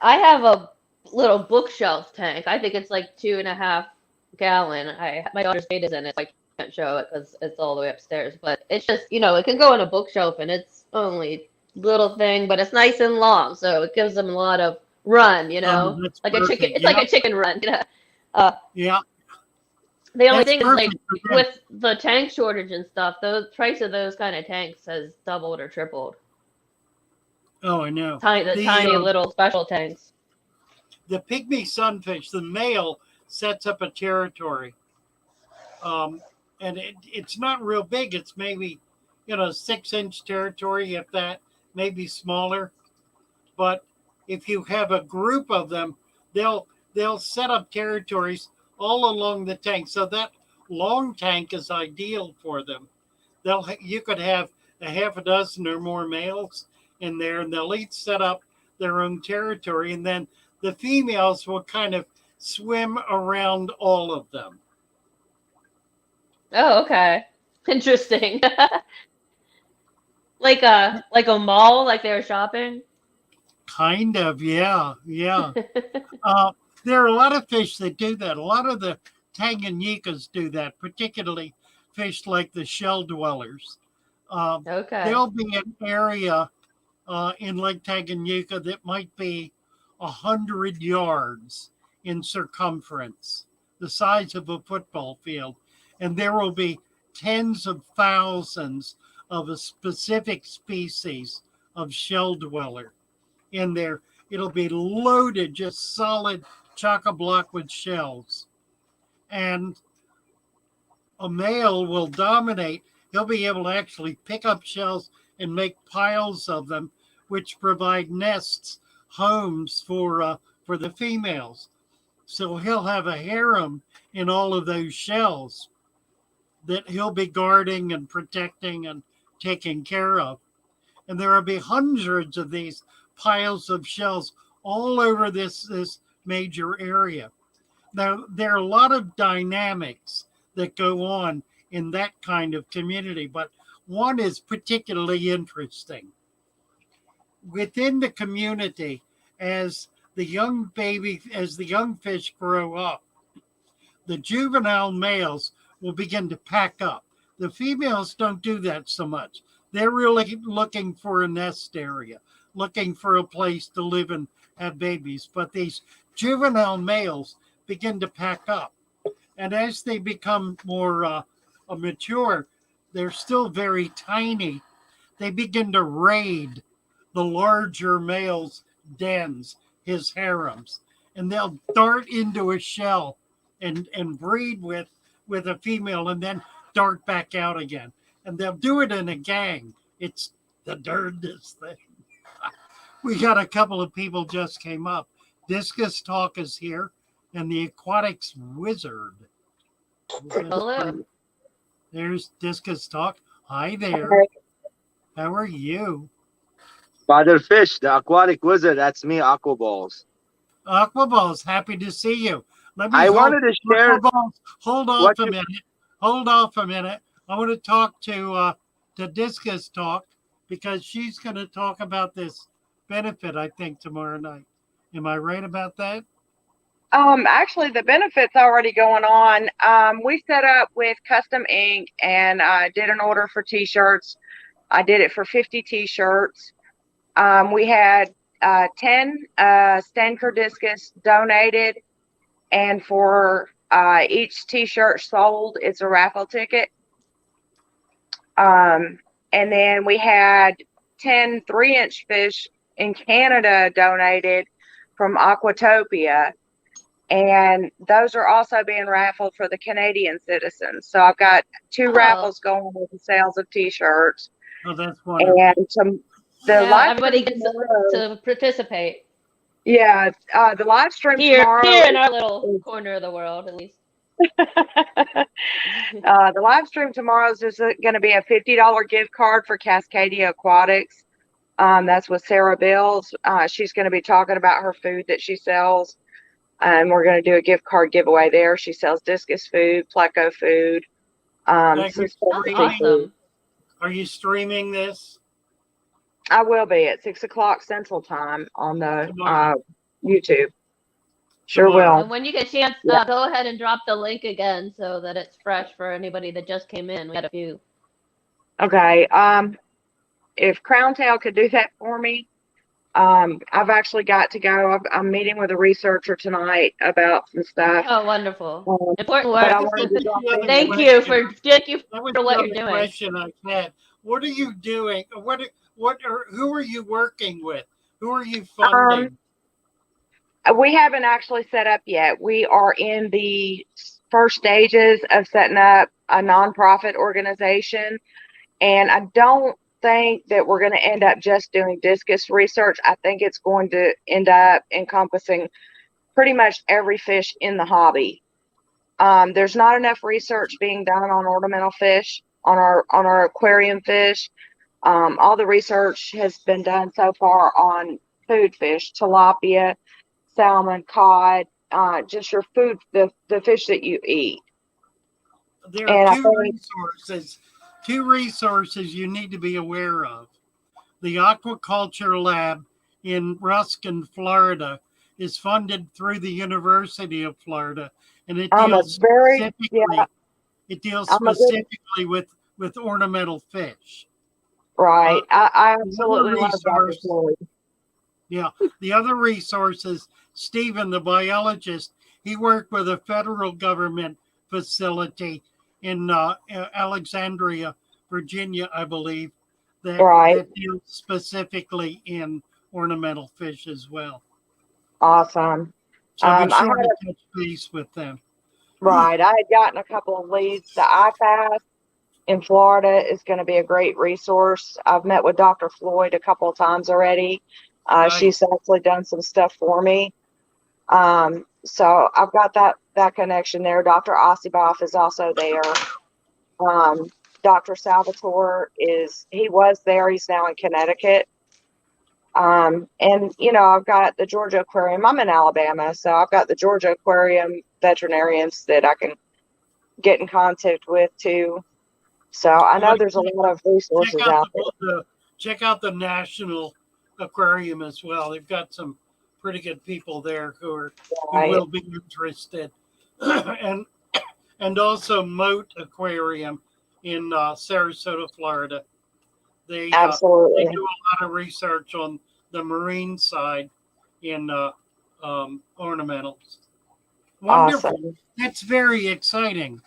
I have a little bookshelf tank. I think it's like 2.5 gallon. My daughter's maid is in it. So I can't show it because it's all the way upstairs. But it's just it can go in a bookshelf and it's only little thing, but it's nice and long, so it gives them a lot of run. Oh, that's Like a chicken. perfect. It's like Yeah, a chicken run. Uh, yeah, the only that's thing is like perfect for them. with the tank shortage and stuff, the price of those kind of tanks has doubled or tripled. Oh, I know. The The tiny little special tanks. the pygmy sunfish, the male sets up a territory, um, and it's not real big. It's maybe 6 inch territory, if that, maybe smaller. But if you have a group of them, they'll set up territories all along the tank. So that long tank is ideal for them. You could have a half a dozen or more males in there, and they'll each set up their own territory, and then the females will kind of swim around all of them. Oh, okay. Interesting. Like a mall, like they were shopping. Kind of, yeah, yeah. Uh, there are a lot of fish that do that. A lot of the Tanganyikas do that, particularly fish like the shell dwellers. Uh, Okay. there'll be an area in Lake Tanganyika that might be 100 yards in circumference, the size of a football field, and there will be tens of thousands of a specific species of shell dweller in there. It'll be loaded, just solid chock-a-block with shells. And a male will dominate. He'll be able to actually pick up shells and make piles of them, which provide nests, homes for the females. So he'll have a harem in all of those shells that he'll be guarding and protecting and taking care of. And there will be hundreds of these piles of shells all over this major area. Now, there are a lot of dynamics that go on in that kind of community, but one is particularly interesting. Within the community, as as the young fish grow up, the juvenile males will begin to pack up. The females don't do that so much. They're really looking for a nest area, looking for a place to live and have babies. But these juvenile males begin to pack up. And as they become more mature, they're still very tiny, they begin to raid the larger male's dens, his harems, and they'll dart into a shell and breed with a female and then dart back out again. And they'll do it in a gang. It's the darndest thing. We got a couple of people just came up. Discus Talk is here, and the aquatics wizard. Hello. There's Discus Talk. Hi there. How are you? Father Fish, the aquatic wizard. That's me, Aqua Balls. Aquaballs, happy to see you. Let me I wanted to share. Aquaballs, hold off what a you- minute. Hold off a minute. I want to talk to Discus Talk because she's going to talk about this benefit, I think, tomorrow night. Am I right about that? Actually, the benefit's already going on. We set up with Custom Ink and did an order for t-shirts. I did it for 50 t-shirts. We had 10 Stenker discus donated, and for each t-shirt sold, it's a raffle ticket. And then we had 10 3-inch fish in Canada donated from Aquatopia. And those are also being raffled for the Canadian citizens. So I've got 2 raffles going with the sales of t-shirts. Oh, that's wonderful. And the Yeah, live everybody stream gets tomorrow, to participate yeah, the live stream here tomorrow. in our little corner of the world, at least. The live stream tomorrow is just going to be a $50 gift card for Cascadia Aquatics. That's with Sarah Bills. She's going to be talking about her food that she sells. And we're going to do a gift card giveaway there. She sells discus food, pleco food. Thank Some you. specialty That's food. awesome. Are you streaming this? I will be at 6 o'clock Central Time on the Tomorrow. YouTube. Sure Tomorrow. will. And when you get a chance, Yeah. go ahead and drop the link again so that it's fresh for anybody that just came in. We had a few. Okay. If Crown Tail could do that for me, I've actually got to go. I'm meeting with a researcher tonight about some stuff. Oh, wonderful. Um, Important but I work. wanted to drop in. Thank you for That was for what you're the doing. question I had. What are you doing? Who are you working with? Who are you funding? We haven't actually set up yet. We are in the first stages of setting up a nonprofit organization. And I don't think that we're going to end up just doing discus research. I think it's going to end up encompassing pretty much every fish in the hobby. There's not enough research being done on ornamental fish, on our aquarium fish. All the research has been done so far on food fish, tilapia, salmon, cod, just your food, the fish that you eat. There And are I think- two resources you need to be aware of. The Aquaculture Lab in Ruskin, Florida, is funded through the University of Florida, and it I'm a deals very- specifically. yeah. It deals I'm a good- specifically with ornamental fish. Right. I another absolutely love Dr. resource- Floyd. Yeah. The other resource is Stephen, the biologist. He worked with a federal government facility in Alexandria, Virginia, I believe, that deals specifically in ornamental fish as well. Awesome. So be I sure had to touch base with them. Right. I had gotten a couple of leads. The IFAS in Florida is going to be a great resource. I've met with Dr. Floyd a couple of times already. Nice. She's actually done some stuff for me. So I've got that connection there. Dr. Osibov is also there. Dr. Salvatore he was there. He's now in Connecticut. And I've got the Georgia Aquarium. I'm in Alabama, so I've got the Georgia Aquarium veterinarians that I can get in contact with too. So I know there's a lot of resources out there. Check out the National Aquarium as well. They've got some pretty good people there who will be interested. and also Moat Aquarium in Sarasota, Florida. They Absolutely. they do a lot of research on the marine side in ornamentals. Wonderful. Awesome. That's very exciting.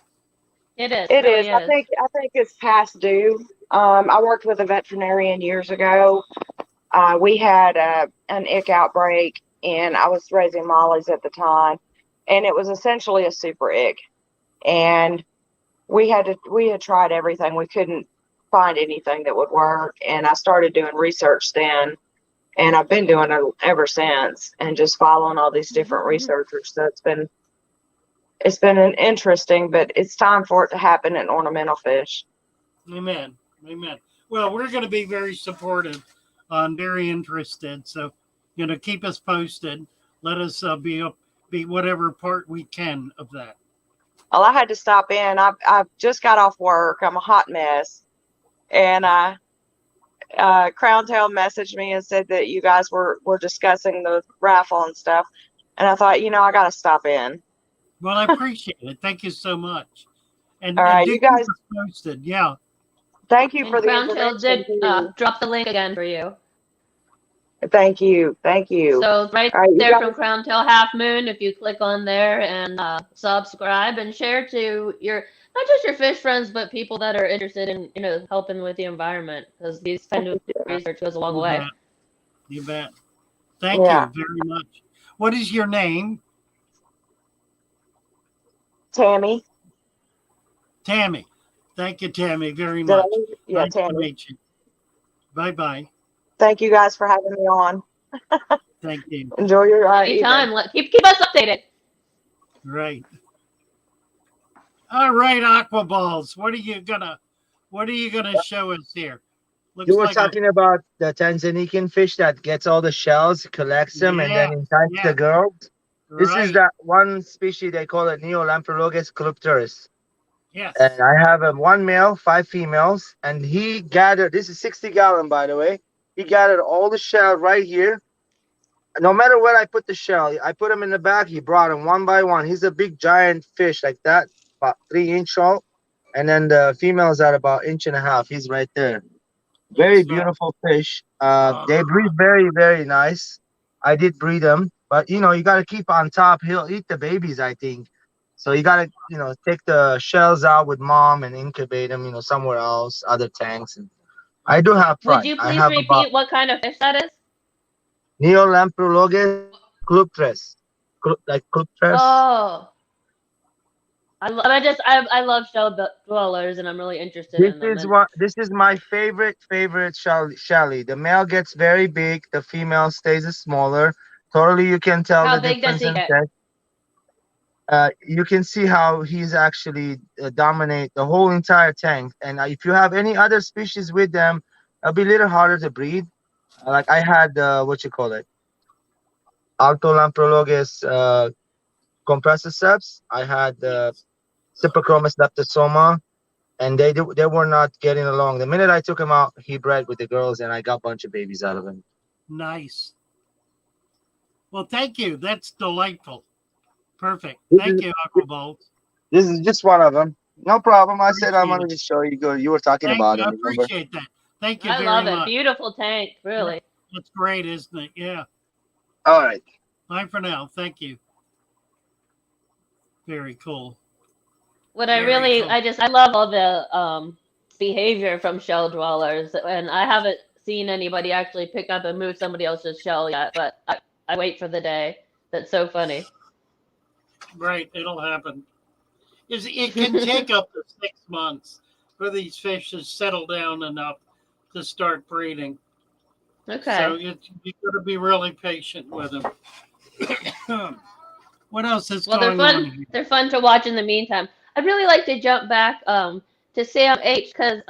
It is. It Really is. is. I think it's past due. I worked with a veterinarian years ago. We had an ick outbreak, and I was raising mollies at the time, and it was essentially a super ick. And we had tried everything. We couldn't find anything that would work, and I started doing research then, and I've been doing it ever since, and just following all these different researchers. So it's been an interesting, but it's time for it to happen in ornamental fish. Amen. Amen. Well, we're going to be very supportive and very interested. So, keep us posted. Let us be whatever part we can of that. Well, I had to stop in. I've just got off work. I'm a hot mess, and Crown Tail messaged me and said that you guys were discussing the raffle and stuff, and I thought, I got to stop in. Well, I appreciate it. Thank you so much. And All right, do you keep guys. us posted. Yeah. Thank you And for the Crown Tail information. did drop the link again for you. Thank you. Thank you. So right All right, you there guys. from Crown Tail Half Moon, if you click on there and subscribe and share to your not just your fish friends, but people that are interested in helping with the environment, because these kind of research goes a long You way. bet. You bet. Thank Yeah, you very much. What is your name? Tammy. Tammy. Thank you, Tammy, very Did I? much. Yeah, Nice to Tammy. meet you. Bye bye. Thank you guys for having me on. Thank you. Enjoy your evening. Anytime, keep us updated. Right. All right, Aqua Balls. What are you gonna show us here? You Looks were like a talking about the Tanzanian fish that gets all the shells, collects them, and yeah, then entices yeah, the girls. This is right. that one species they call it Neolamprologus clupteris. And Yes. I have one male, 5 females, and he gathered. This is 60-gallon, by the way. He gathered all the shell right here. No matter where I put the shell, I put him in the bag. He brought them one by one. He's a big giant fish like that, about 3 inch tall. And then the females are about inch and a half. He's right there. Very Yes. beautiful fish. Uh, They breed very, very nice. I did breed them, but you got to keep on top. He'll eat the babies, I think. So you got to, take the shells out with mom and incubate them, somewhere else, other tanks. And I do have Would fun. you I please have about repeat what kind of fish that is? Neolamprologus cluptres, like cluptres. Oh, I love shell dwellers, and I'm really interested This in them. is And what this is my favorite Shelly. The male gets very big, the female stays smaller. Totally, you can tell how the big does difference he in get? sex. You can see how he's actually dominate the whole entire tank. And if you have any other species with them, it'll be a little harder to breed. Like I had what you call it, Altolamprologus compressiceps. I had yes. Cyprochromis leptosoma, and they were not getting along. The minute I took him out, he bred with the girls, and I got a bunch of babies out of him. Nice. Well, thank you. That's delightful. Perfect. This Thank is you, Aqua Balls. this is just one of them. No problem. I said I Appreciate wanted it. to show you. Good. You were talking Thank about you. I him, remember? appreciate that. Thank you I very love it. much. Beautiful tank, Yeah, really. that's great, isn't it? Yeah. All right. Bye for now. Thank you. Very cool. What Very cool. I love all the behavior from shell dwellers, and I haven't seen anybody actually pick up and move somebody else's shell yet, but I wait for the day. That's so funny. Right. It'll happen. It can take up to 6 months for these fish to settle down enough to start breeding. So Okay. you got to be really patient with them. What else is Well, they're going on fun. here? They're fun to watch in the meantime. I'd really like to jump back to Sam H because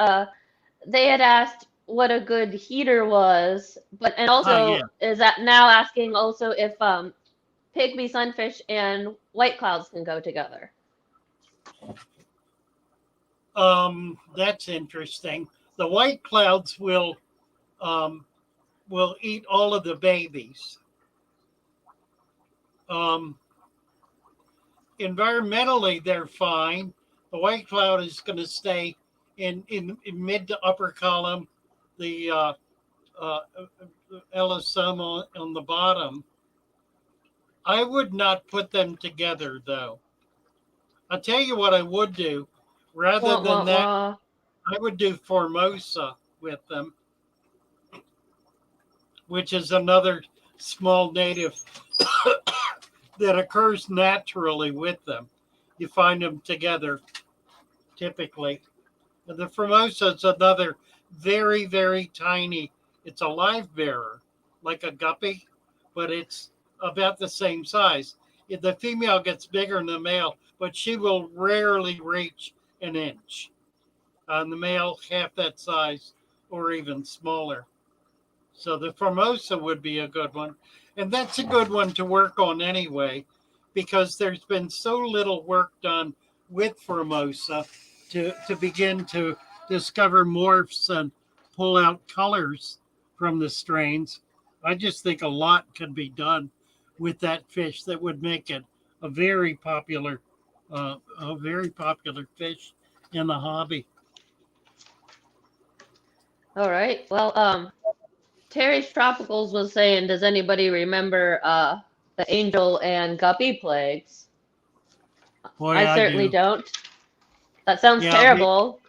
they had asked what a good heater was, but and Ah, yeah. also is that now asking also if pygmy sunfish and white clouds can go together. That's interesting. The white clouds um, will eat all of the babies. Um, Environmentally, they're fine. The white cloud is going to stay in mid to upper column. The uh, Elisoma on the bottom. I would not put them together, though. I'll tell you what I would do. Rather Wah, wah, than that, wah. I would do Formosa with them, which is another small native that occurs naturally with them. You find them together typically. And the Formosa is another very, very tiny, it's a live bearer, like a guppy, but it's about the same size. The female gets bigger than the male, but she will rarely reach an inch. The male, half that size or even smaller. So the Formosa would be a good one. And that's a good one to work on anyway, because there's been so little work done with Formosa to begin to discover morphs and pull out colors from the strains. I just think a lot could be done with that fish that would make it a very popular, fish in the hobby. All right. Well, Terry's Tropicals was saying, does anybody remember the angel and guppy plagues? Boy, I I certainly do. don't. That sounds Yeah, terrible.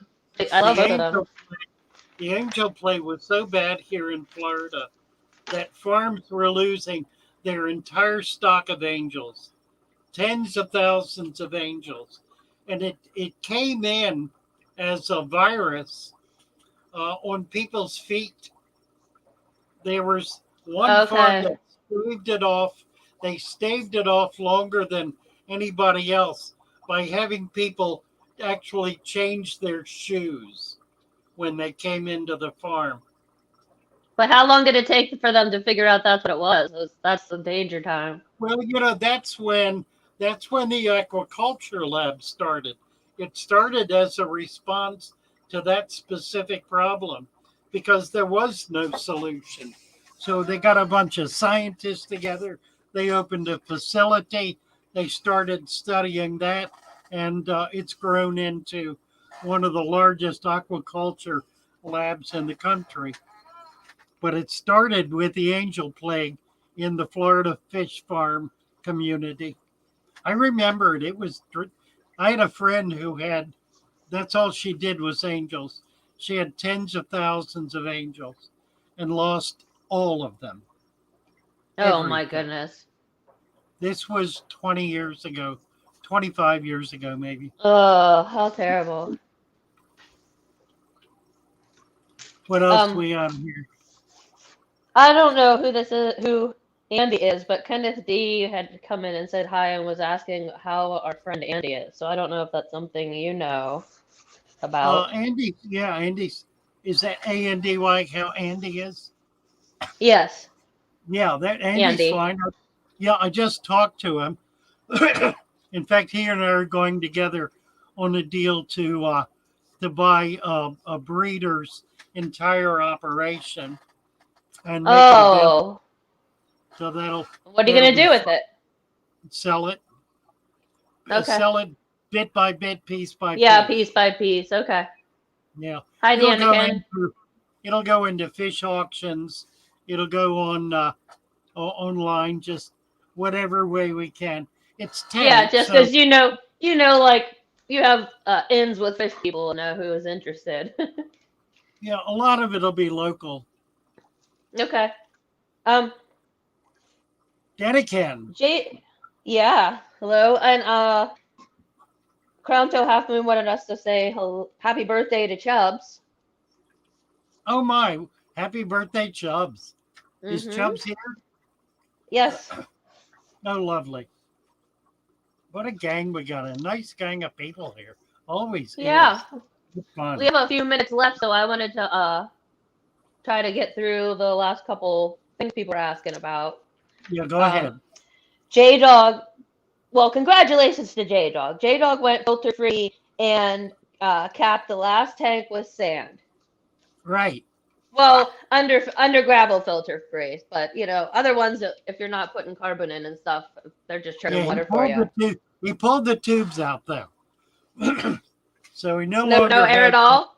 I love the both of them. angel the angel plague was so bad here in Florida that farms were losing their entire stock of angels, tens of thousands of angels. And it came in as a virus on people's feet. There was one farm Okay. that staved it off. They staved it off longer than anybody else by having people actually change their shoes when they came into the farm. But how long did it take for them to figure out that's what it was? That's the danger time. Well, that's when the aquaculture lab started. It started as a response to that specific problem because there was no solution. So they got a bunch of scientists together. They opened a facility. They started studying that, and it's grown into one of the largest aquaculture labs in the country. But it started with the angel plague in the Florida fish farm community. I remember it. I had a friend who had, that's all she did was angels. She had tens of thousands of angels and lost all of them. Oh my Everything. goodness. This was 20 years ago, 25 years ago, maybe. Oh, how terrible. What else do Um, we have here? I don't know who this is, who Andy is, but Kenneth D had come in and said hi and was asking how our friend Andy is. So I don't know if that's something you know about. Andy, yeah, Andy's, is that Andy like how Andy is? Yes, Yeah, that Andy's Andy. fine. Yeah, I just talked to him. In fact, he and I are going together on a deal to buy a breeder's entire operation and make it available. Oh, So what are you that'll gonna be do with fun. it? Sell it, Okay. sell it bit by bit, piece by Yeah, piece. piece by piece. Okay. Yeah, Hi, it'll go Danican. into it'll go into fish auctions. It'll go on online, just whatever way we can. It's Yeah, tenant, just so because like you have ins with fish people and know who is interested. yeah, a lot of it'll be local. Okay. Um, Denican. Jay, yeah, hello, and Crown Toe Half Moon wanted us to say happy birthday to Chubbs. Oh my! Happy birthday, Chubbs. Is Mm-hmm. Chubbs here? Yes. Oh, lovely. What a gang we got! A nice gang of people here. Always Yeah. is. It's We fun. have a few minutes left, so I wanted to try to get through the last couple things people were asking about. Yeah, go Um, ahead. J Dog. Well, congratulations to J Dog. J Dog went filter free and capped the last tank with sand. Right. Well, under gravel filter free, but other ones, if you're not putting carbon in and stuff, they're just Yeah, churning water for you. he pulled the tubes out though, so he no No longer air has at all.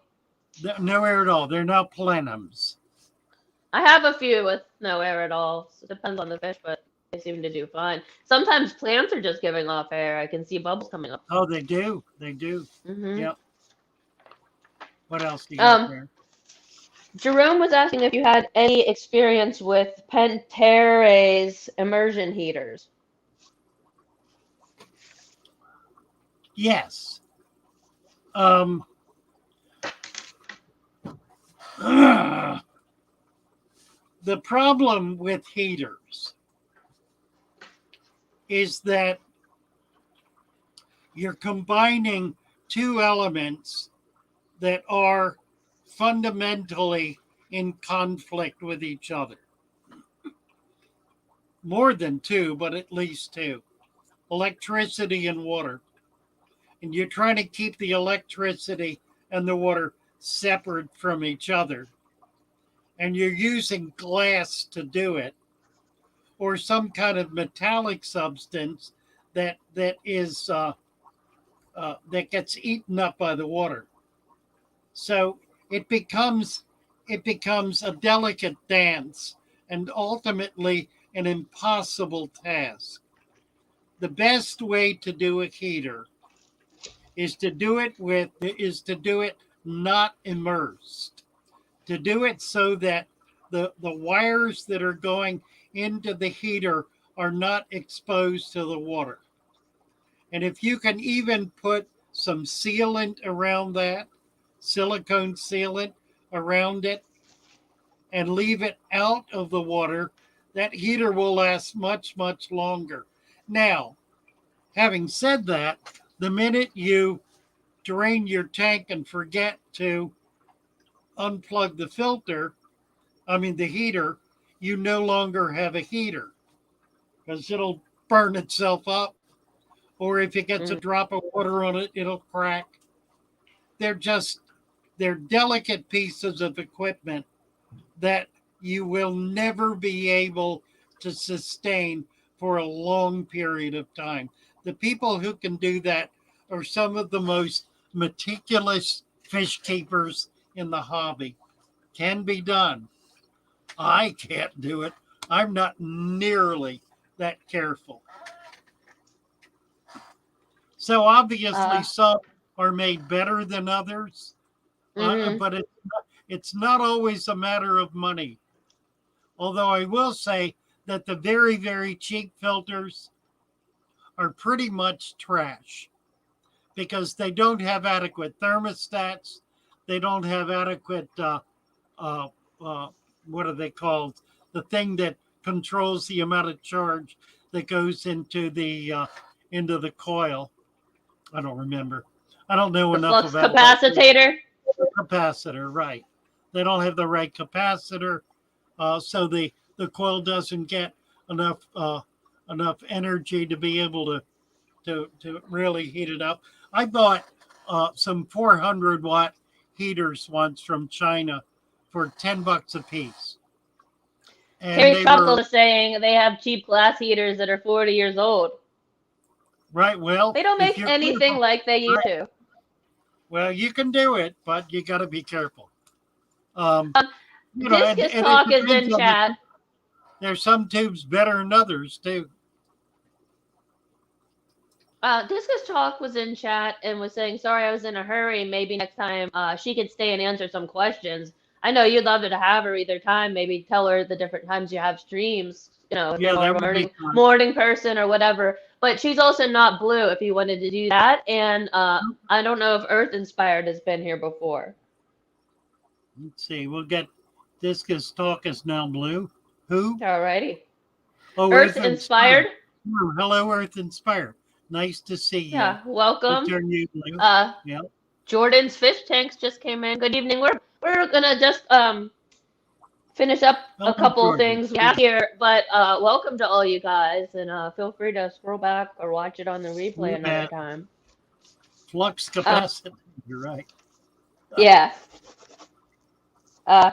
no air at all. They're now plenums. I have a few with no air at all. So it depends on the fish, but they seem to do fine. Sometimes plants are just giving off air. I can see bubbles coming up. Oh, they do. They do. Hmm. Yep. What else do you have Um, there? Jerome was asking if you had any experience with Pentair's immersion heaters. Yes. The problem with heaters is that you're combining two elements that are fundamentally in conflict with each other. More than two, but at least two: electricity and water. And you're trying to keep the electricity and the water separate from each other. And you're using glass to do it, or some kind of metallic substance that is that gets eaten up by the water. So it becomes a delicate dance and ultimately an impossible task. The best way to do a heater is to do it not immersed. To do it so that the wires that are going into the heater are not exposed to the water. And if you can even put some sealant around that, silicone sealant around it, and leave it out of the water, that heater will last much, much longer. Now, having said that, the minute you drain your tank and forget to unplug the the heater, you no longer have a heater because it'll burn itself up. Or if it gets a Mm. drop of water on it, it'll crack. They're just, they're delicate pieces of equipment that you will never be able to sustain for a long period of time. The people who can do that are some of the most meticulous fish keepers in the hobby. Can be done. I can't do it. I'm not nearly that careful. So obviously, Uh, some are made better than others, mhm. but it's not always a matter of money. Although I will say that the very, very cheap filters are pretty much trash because they don't have adequate thermostats. They don't have adequate, uh, uh, what are they called? The thing that controls the amount of charge that goes into the coil. I don't remember. I don't know The enough flux about electric capacitor. capacitor, right? They don't have the right capacitor, so the coil doesn't get enough enough energy to be able to really heat it up. I bought some 400-watt heaters once from China for $10 a piece, and Terry they Tropical were is saying they have cheap glass heaters that are 40 years old. right. Well, They don't if make you're anything careful, like they used right? to. Well, you can do it, but you got to be careful. Um, Um, Discus and it Talk is depends in on the. chat. There's some tubes better than others too. Discus Talk was in chat and was saying, sorry, I was in a hurry. Maybe next time she could stay and answer some questions. I know you'd love to have her either time. Maybe tell her the different times you have streams, if you're Yeah, more that of a would be morning, fun. morning person or whatever. But she's also not blue if you wanted to do that. And I don't know if Earth Inspired has been here before. Let's see. We'll get Discus Talk is now blue. Who? Alrighty. Oh, Earth Earth Inspired. Inspired. Oh, hello, Earth Inspired. Nice to see you. Yeah, We'll welcome. turn you blue. Uh, Yeah. Jordan's fish tanks just came in. Good evening. We're gonna just finish up a Hello, couple Jordan. things we have here, but welcome to all you guys, and feel free to scroll back or watch it on the replay another Yeah. time. Flux Uh, capacitor. You're right. yeah. Uh,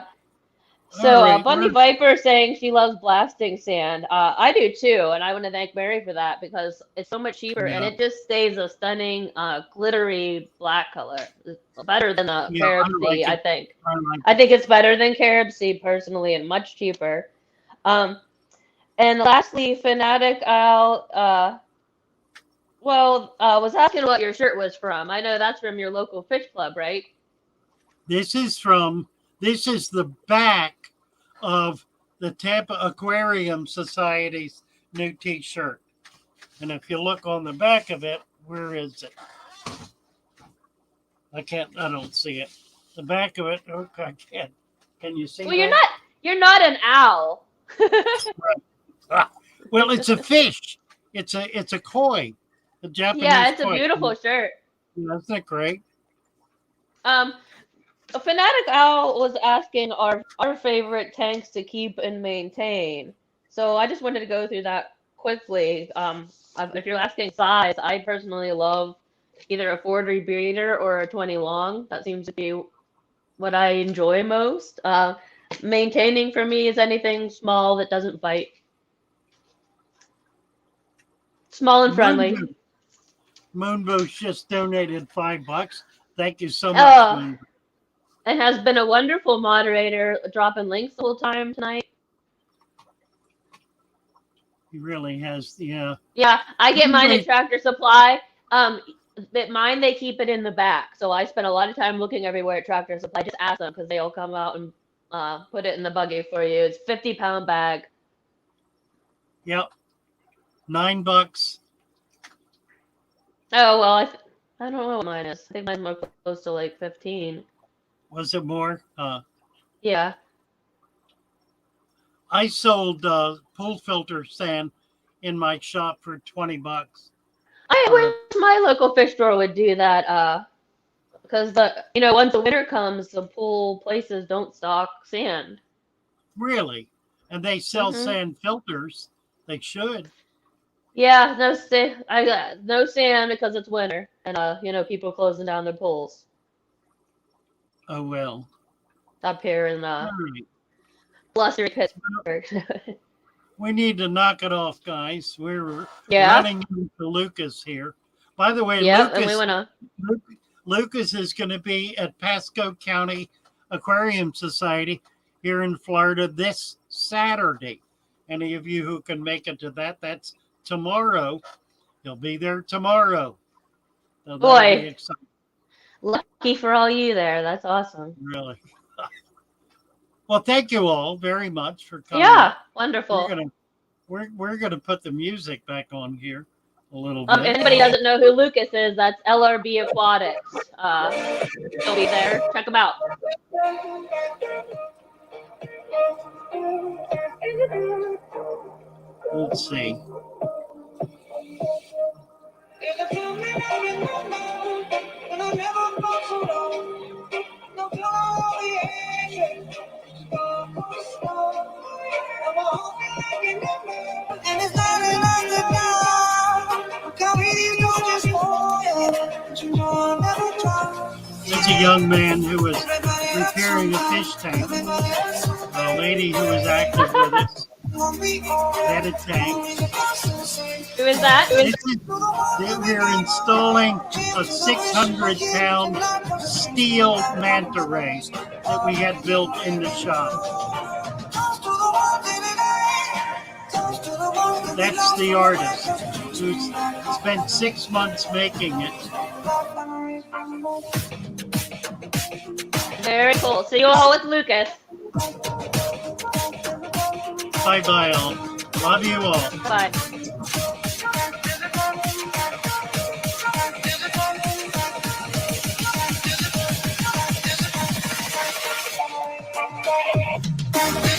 All so right. Bundy Viper saying she loves blasting sand. I do too, and I want to thank Mary for that because it's so much cheaper and Yeah. it just stays a stunning glittery black color. It's better than the Yeah, Carib I Sea, like I it. think. I like I it. think it's better than Carib Sea personally and much cheaper. Um, and lastly, Fanatic Al, was asking what your shirt was from. I know that's from your local fish club, right? This is the back of the Tampa Aquarium Society's new T-shirt. And if you look on the back of it, where is it? I don't see it. The back of it, okay, I can't. Can you see Well, that? you're not an owl. Well, it's a fish. It's a koi, a Japanese Yeah, it's a koi. beautiful shirt. Isn't that great? A Fanatic Owl was asking our favorite tanks to keep and maintain. So I just wanted to go through that quickly. If you're asking size, I personally love either a 40 breeder or a 20 long. That seems to be what I enjoy most. Maintaining for me is anything small that doesn't bite. Small and friendly. Moonbo's just donated $5. Thank you so much, Oh, Moon. and has been a wonderful moderator, dropping links the whole time tonight. He really has, yeah. Yeah, I get mine at Tractor Supply. But mine, they keep it in the back. So I spend a lot of time looking everywhere at Tractor Supply. Just ask them because they'll come out and put it in the buggy for you. It's 50-pound bag. Yep. $9. Oh, well, I don't know what mine is. I think mine's more close to like 15. Was it more? Yeah. I sold pool filter sand in my shop for $20. I wish my local fish store would do that. Because once the winter comes, the pool places don't stock sand. Really? And they sell Mhm. sand filters. They should. Yeah, I got no sand because it's winter, and people closing down their pools Oh, well. up here in All right. blustery Pittsburgh. We need to knock it off, guys. We're Yeah. running into Lucas here. By the way, Yeah, and we wanna. Lucas is going to be at Pasco County Aquarium Society here in Florida this Saturday. Any of you who can make it to that, that's tomorrow. He'll be there tomorrow. So that'll Boy. be exciting. Lucky for all you there. That's awesome. Really. Well, thank you all very much for coming. Yeah, wonderful. We're gonna put the music back on here a little bit. If anybody doesn't know who Lucas is, that's LRB Aquatics. He'll be there. Check him out. Let's see. There's a feeling I remember when I never felt so low. No feeling of the edge, and it's not enough to know. Can't really do just for you, but you know I'll never try. There's a young man who was repairing a fish tank. A lady who was active with us had a tank. Who is that? We're installing a 600-pound steel manta ray that we had built in the shop. That's the artist who spent 6 months making it. Very cool. See you all with Lucas. Bye-bye all. Love you all. Bye. Bye.